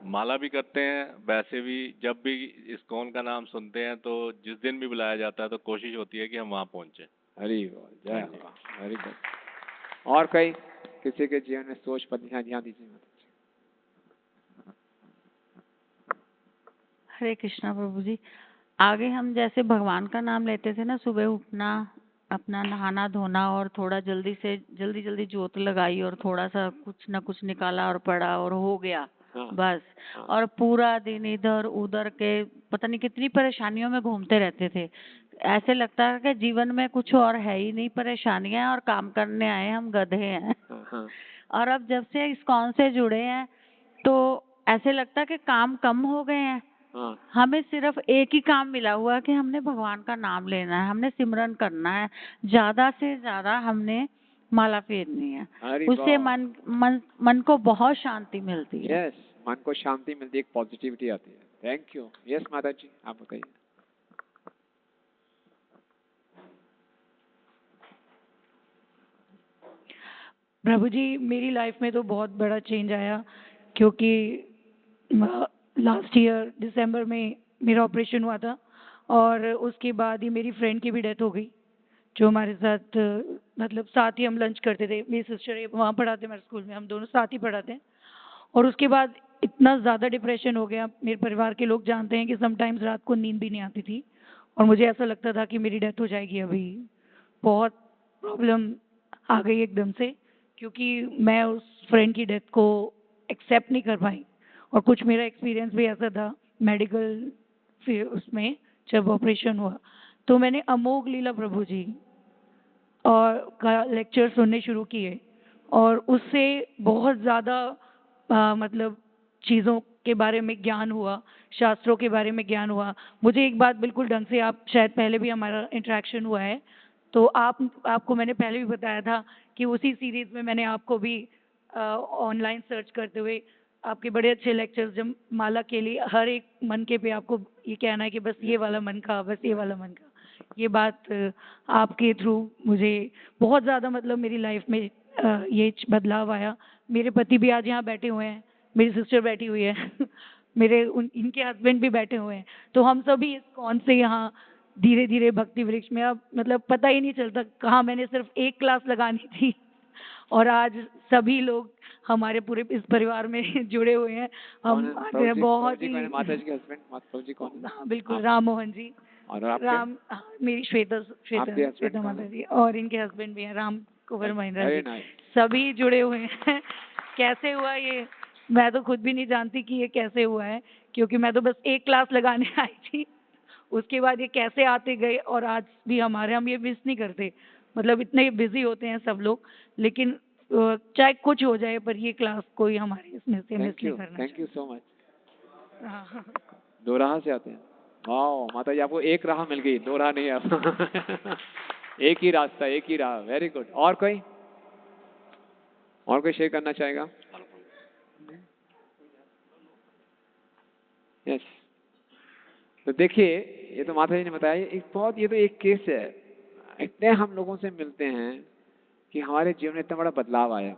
माला भी करते हैं, वैसे भी जब भी इस्कॉन का नाम सुनते हैं तो जिस दिन भी बुलाया जाता है तो कोशिश होती है कि हम वहाँ पहुँचे। हरी बोल, जय हो, वेरी गुड। और कोई किसी के जीवन में सोच पर ध्यान दीजिए। हरे कृष्णा प्रभु जी। आगे हम जैसे भगवान का नाम लेते थे ना, सुबह उठना, अपना नहाना धोना और थोड़ा जल्दी जोत लगाई और थोड़ा सा कुछ ना कुछ निकाला और पढ़ा और हो गया। हाँ, बस। हाँ। और पूरा दिन इधर उधर के पता नहीं कितनी परेशानियों में घूमते रहते थे। ऐसे लगता है कि जीवन में कुछ और है ही नहीं, परेशानियां और काम करने आए हम गधे हैं। हाँ, हाँ। और अब जब से इस्कॉन से जुड़े हैं तो ऐसे लगता है कि काम कम हो गए हैं। हाँ। हमें सिर्फ एक ही काम मिला हुआ है कि हमने भगवान का नाम लेना है, हमने सिमरन करना है, ज्यादा से ज्यादा हमने माला फेरनी है। हरी उससे बोल। मन को बहुत शांति मिलती है। यस, मन को शांति मिलती है, एक पॉजिटिविटी आती है। Thank you. यस माता जी, आप बताइए। प्रभु जी, मेरी लाइफ में तो बहुत बड़ा चेंज आया क्योंकि लास्ट ईयर दिसंबर में मेरा ऑपरेशन हुआ था और उसके बाद ही मेरी फ्रेंड की भी डेथ हो गई, जो हमारे साथ मतलब साथ ही हम लंच करते थे। मेरी सिस्टर वहाँ पढ़ाते मेरे स्कूल में, हम दोनों साथ ही पढ़ाते हैं। और उसके बाद इतना ज़्यादा डिप्रेशन हो गया, मेरे परिवार के लोग जानते हैं कि समटाइम्स रात को नींद भी नहीं आती थी और मुझे ऐसा लगता था कि मेरी डेथ हो जाएगी अभी। बहुत प्रॉब्लम आ गई एकदम से, क्योंकि मैं उस फ्रेंड की डेथ को एक्सेप्ट नहीं कर पाई। और कुछ मेरा एक्सपीरियंस भी ऐसा था मेडिकल फिर उसमें, जब ऑपरेशन हुआ तो मैंने अमोघ लीला प्रभु जी और का लेक्चर सुनने शुरू किए और उससे बहुत ज़्यादा मतलब चीज़ों के बारे में ज्ञान हुआ, शास्त्रों के बारे में ज्ञान हुआ। मुझे एक बात बिल्कुल ढंग से, आप शायद पहले भी हमारा इंटरेक्शन हुआ है तो आपको मैंने पहले भी बताया था कि उसी सीरीज में मैंने आपको भी ऑनलाइन सर्च करते हुए आपके बड़े अच्छे लेक्चर्स, जब माला के लिए हर एक मनके पे आपको ये कहना है कि बस ये वाला मनका, बस ये वाला मनका, ये बात आपके थ्रू मुझे बहुत ज़्यादा मतलब मेरी लाइफ में ये बदलाव आया। मेरे पति भी आज यहाँ बैठे हुए हैं, मेरी सिस्टर बैठी हुई है मेरे इनके हस्बैंड भी बैठे हुए हैं, तो हम सभी इस्कॉन से यहाँ धीरे धीरे भक्ति वृक्ष में, अब मतलब पता ही नहीं चलता कहाँ मैंने सिर्फ एक क्लास लगानी थी और आज सभी लोग हमारे पूरे इस परिवार में जुड़े हुए हैं। हम बहुत ही माता जी के हस्बैंड प्रभु जी कौन है? हाँ बिल्कुल, राम मोहन जी। और आपके? राम, हाँ, मेरी श्वेता माता जी, और इनके हस्बैंड भी हैं राम कुंवर महिंद्रा वेरी जी, नाइस। सभी जुड़े हुए हैं। कैसे हुआ ये, मैं तो खुद भी नहीं जानती कि ये कैसे हुआ है, क्योंकि मैं तो बस एक क्लास लगाने आई थी, उसके बाद ये कैसे आते गए, और आज भी हम ये मिस नहीं करते, मतलब इतने बिजी होते हैं सब लोग, लेकिन चाहे कुछ हो जाए पर ये क्लास कोई हमारे इसमें से मिस थैंक नहीं यू, करना थैंक यू सो मच। चाहिए। हाँ। दो राह से आते हैं। वाओ माता जी, आपको एक राह मिल गई, दो राह नहीं है। एक ही रास्ता, एक ही राह। Very good. और कोई शेयर करना चाहेगा? यस। तो देखिए, ये तो माता जी ने बताया, ये तो एक केस है। इतने हम लोगों से मिलते हैं कि हमारे जीवन में इतना बड़ा बदलाव आया।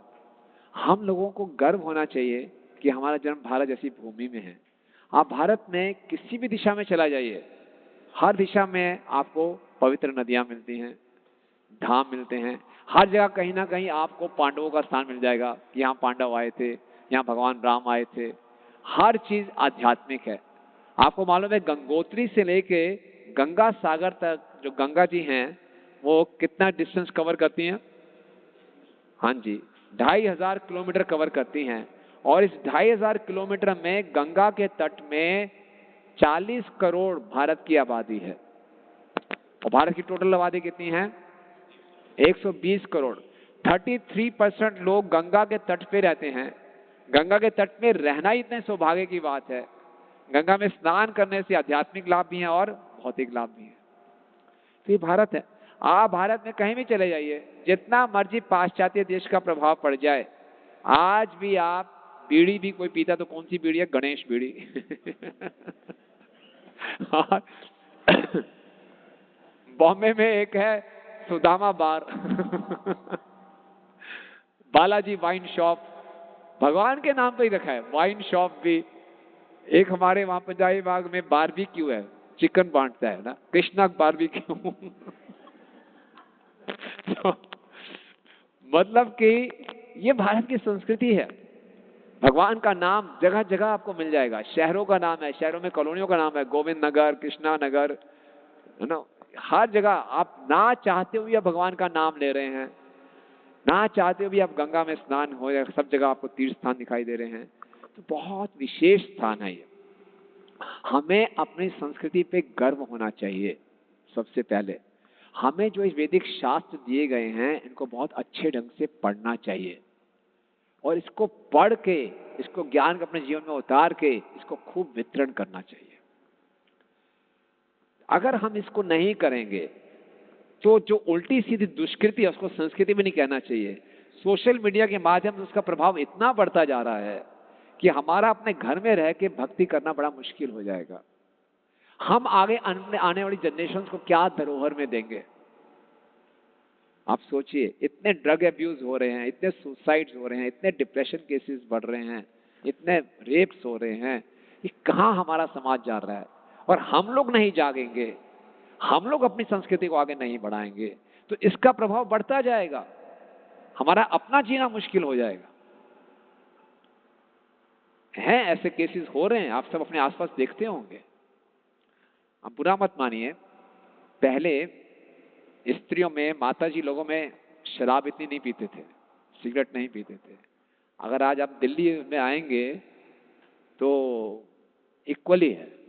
हम लोगों को गर्व होना चाहिए कि हमारा जन्म भारत जैसी भूमि में है। आप भारत में किसी भी दिशा में चला जाइए, हर दिशा में आपको पवित्र नदियां मिलती हैं, धाम मिलते हैं। हर जगह कहीं ना कहीं आपको पांडवों का स्थान मिल जाएगा। यहाँ पांडव आए थे, यहाँ भगवान राम आए थे। हर चीज आध्यात्मिक है। आपको मालूम है, गंगोत्री से लेके गंगा सागर तक जो गंगा जी हैं, वो कितना डिस्टेंस कवर करती हैं? हाँ जी, 2500 किलोमीटर कवर करती हैं। और इस 2500 किलोमीटर में गंगा के तट में 40 करोड़ भारत की आबादी है। और भारत की टोटल आबादी कितनी है? 120 करोड़। 33% लोग गंगा के तट पे रहते हैं। गंगा के तट पे रहना ही इतने सौभाग्य की बात है। गंगा में स्नान करने से आध्यात्मिक लाभ भी हैं और भौतिक लाभ भी हैं। तो ये भारत है। आप भारत में कहीं भी चले जाइए, जितना मर्जी पाश्चात्य देश का प्रभाव पड़ जाए, आज भी आप बीड़ी भी कोई पीता तो कौन सी बीड़ी है? गणेश बीड़ी। और बॉम्बे में एक है सुदामा बार। बालाजी वाइन शॉप, भगवान के नाम पे ही रखा है वाइन शॉप भी। एक हमारे वहां पंजाबी बाग में बारबेक्यू है, चिकन बांटता है ना, कृष्णा बारबेक्यू। तो मतलब कि ये भारत की संस्कृति है। भगवान का नाम जगह जगह आपको मिल जाएगा। शहरों का नाम है, शहरों में कॉलोनियों का नाम है, गोविंद नगर, कृष्णा नगर, है ना। हर जगह आप ना चाहते हुए आप भगवान का नाम ले रहे हैं, ना चाहते हुए भी आप गंगा में स्नान हो रहे, सब जगह आपको तीर्थ स्थान दिखाई दे रहे हैं। तो बहुत विशेष स्थान है ये। हमें अपनी संस्कृति पे गर्व होना चाहिए। सबसे पहले हमें जो इस वैदिक शास्त्र दिए गए हैं, इनको बहुत अच्छे ढंग से पढ़ना चाहिए, और इसको पढ़ के, इसको ज्ञान को अपने जीवन में उतार के, इसको खूब वितरण करना चाहिए। अगर हम इसको नहीं करेंगे तो जो उल्टी सीधी दुष्कृति है, उसको संस्कृति भी नहीं कहना चाहिए। सोशल मीडिया के माध्यम से उसका प्रभाव इतना बढ़ता जा रहा है कि हमारा अपने घर में रह के भक्ति करना बड़ा मुश्किल हो जाएगा। हम आगे आने वाली जनरेशन को क्या धरोहर में देंगे? आप सोचिए, इतने ड्रग अब्यूज हो रहे हैं, इतने सुसाइड्स हो रहे हैं, इतने डिप्रेशन केसेस बढ़ रहे हैं, इतने रेप्स हो रहे हैं, ये कहाँ हमारा समाज जा रहा है? और हम लोग नहीं जागेंगे, हम लोग अपनी संस्कृति को आगे नहीं बढ़ाएंगे, तो इसका प्रभाव बढ़ता जाएगा, हमारा अपना जीना मुश्किल हो जाएगा। हैं ऐसे केसेस हो रहे हैं, आप सब अपने आसपास देखते होंगे। आप बुरा मत मानिए, पहले स्त्रियों में, माताजी लोगों में शराब इतनी नहीं पीते थे, सिगरेट नहीं पीते थे। अगर आज आप दिल्ली में आएंगे तो इक्वली है,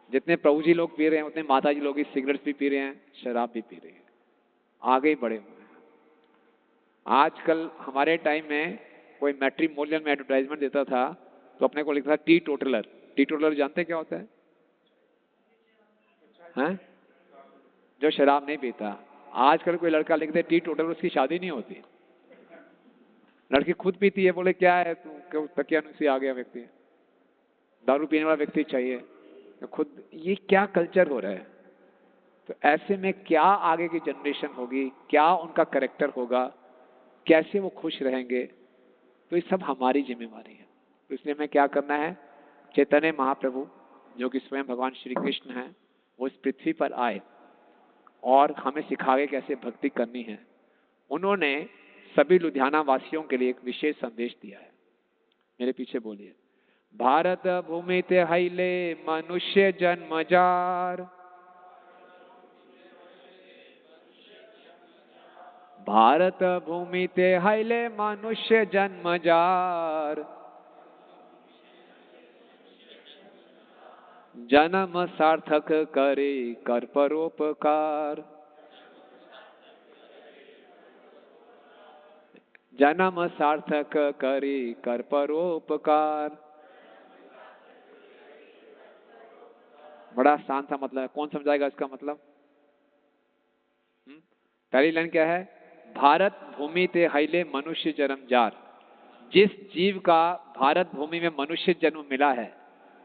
जितने प्रभु जी लोग पी रहे हैं उतने माताजी लोग ही सिगरेट भी पी रहे हैं, शराब भी पी रहे हैं, आगे ही बढ़े हुए हैं। आजकल हमारे टाइम में कोई मैट्रिमोनियल में एडवर्टाइजमेंट देता था तो अपने को लिखता था टी टोटलर। टी टोटलर जानते क्या होता है? हैं? जो शराब नहीं पीता। आजकल कोई लड़का लिख दे टी टोटलर, उसकी शादी नहीं होती। लड़की खुद पीती है, बोले क्या है तू, क्यों तकियानुसी आ गया व्यक्ति, दारू पीने वाला व्यक्ति चाहिए तो खुद। ये क्या कल्चर हो रहा है? तो ऐसे में क्या आगे की जनरेशन होगी, क्या उनका कैरेक्टर होगा, कैसे वो खुश रहेंगे? तो ये सब हमारी जिम्मेवारी है। तो इसलिए हमें क्या करना है? चैतन्य महाप्रभु जो कि स्वयं भगवान श्री कृष्ण हैं, वो इस पृथ्वी पर आए और हमें सिखाए कैसे भक्ति करनी है। उन्होंने सभी लुधियाना वासियों के लिए एक विशेष संदेश दिया है। मेरे पीछे बोलिए, भारत भूमि ते हिले मनुष्य जन्म जार, भारत भूमि ते हाइले मनुष्य जन्म जार, जन्म सार्थक करे कर परोपकार, जन्म सार्थक करे कर परोपकार। बड़ा आसान सा मतलब है, कौन समझाएगा इसका मतलब? पहली लाइन क्या है? भारत भूमि ते हाइले मनुष्य जन्म जार। जिस जीव का भारत भूमि में मनुष्य जन्म मिला है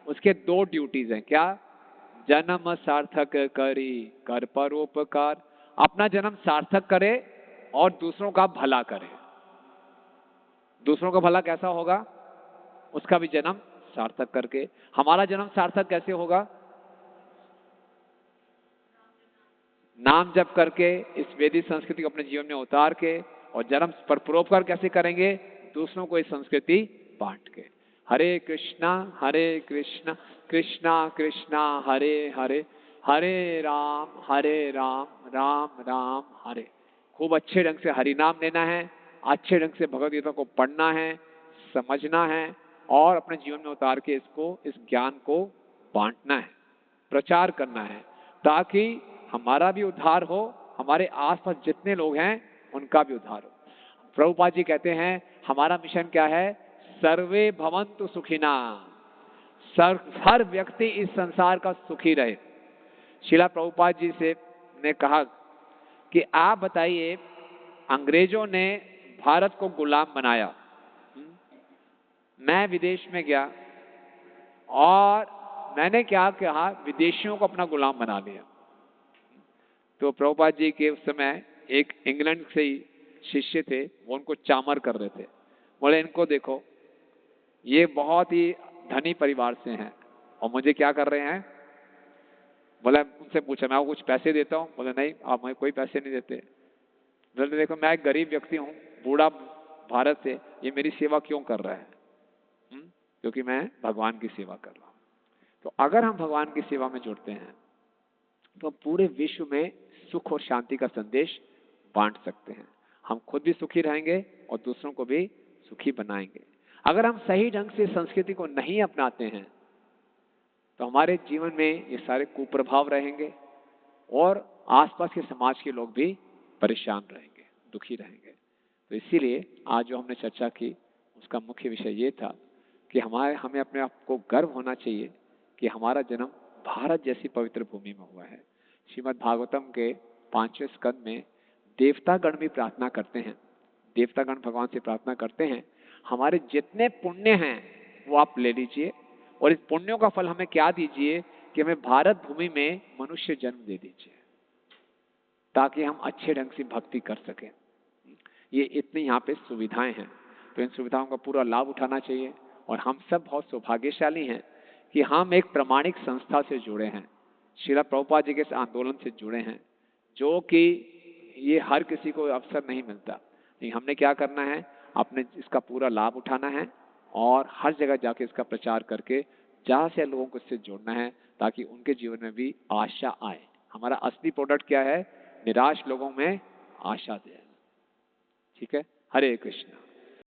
उसके दो ड्यूटीज हैं। क्या? जन्म सार्थक करी कर परोपकार, अपना जन्म सार्थक करे और दूसरों का भला करे। दूसरों का भला कैसा होगा? उसका भी जन्म सार्थक करके। हमारा जन्म सार्थक कैसे होगा? नाम जप करके, इस वैदिक संस्कृति को अपने जीवन में उतार के, और जन्म पर परोपकार कैसे करेंगे? दूसरों को इस संस्कृति बांट के। हरे कृष्णा कृष्णा कृष्णा हरे हरे, हरे राम राम राम हरे। खूब अच्छे ढंग से हरि नाम लेना है, अच्छे ढंग से भगवद गीता को पढ़ना है, समझना है और अपने जीवन में उतार के इसको, इस ज्ञान को बांटना है, प्रचार करना है, ताकि हमारा भी उद्धार हो, हमारे आसपास जितने लोग हैं उनका भी उद्धार हो। प्रभुपाद जी कहते हैं हमारा मिशन क्या है? सर्वे भवन्तु सुखिना, हर व्यक्ति इस संसार का सुखी रहे। शिला प्रभुपाद जी से ने कहा कि आप बताइए, अंग्रेजों ने भारत को गुलाम बनाया, मैं विदेश में गया और मैंने क्या कहा? विदेशियों को अपना गुलाम बना लिया। तो प्रभुपाद जी के उस समय एक इंग्लैंड से ही शिष्य थे, वो उनको चामर कर रहे थे। बोले इनको देखो, ये बहुत ही धनी परिवार से हैं और मुझे क्या कर रहे हैं? बोला, उनसे पूछा मैं आपको कुछ पैसे देता हूँ? बोले नहीं, आप मुझे कोई पैसे नहीं देते। बोले देखो, मैं एक गरीब व्यक्ति हूँ, बूढ़ा भारत से, ये मेरी सेवा क्यों कर रहा है? क्योंकि मैं भगवान की सेवा कर रहा हूँ। तो अगर हम भगवान की सेवा में जुड़ते हैं तो पूरे विश्व में सुख और शांति का संदेश बांट सकते हैं। हम खुद भी सुखी रहेंगे और दूसरों को भी सुखी बनाएंगे। अगर हम सही ढंग से संस्कृति को नहीं अपनाते हैं तो हमारे जीवन में ये सारे कुप्रभाव रहेंगे और आसपास के समाज के लोग भी परेशान रहेंगे, दुखी रहेंगे। तो इसीलिए आज जो हमने चर्चा की उसका मुख्य विषय ये था कि हमें अपने आप को गर्व होना चाहिए कि हमारा जन्म भारत जैसी पवित्र भूमि में हुआ है। श्रीमद् भागवतम के 5वें स्कंद में देवतागण भी प्रार्थना करते हैं। देवतागण भगवान से प्रार्थना करते हैं, हमारे जितने पुण्य हैं वो आप ले लीजिए और इस पुण्यों का फल हमें क्या दीजिए कि हमें भारत भूमि में मनुष्य जन्म दे दीजिए, ताकि हम अच्छे ढंग से भक्ति कर सकें। ये इतनी यहाँ पे सुविधाएं हैं, तो इन सुविधाओं का पूरा लाभ उठाना चाहिए। और हम सब बहुत सौभाग्यशाली हैं कि हम एक प्रामाणिक संस्था से जुड़े हैं, श्रीला प्रभुपाद जी के इस आंदोलन से जुड़े हैं, जो कि ये हर किसी को अवसर नहीं मिलता। लेकिन हमने क्या करना है? अपने इसका पूरा लाभ उठाना है और हर जगह जाके इसका प्रचार करके ज़्यादा से लोगों को इससे जोड़ना है, ताकि उनके जीवन में भी आशा आए। हमारा असली प्रोडक्ट क्या है? निराश लोगों में आशा देना। ठीक है? हरे कृष्ण।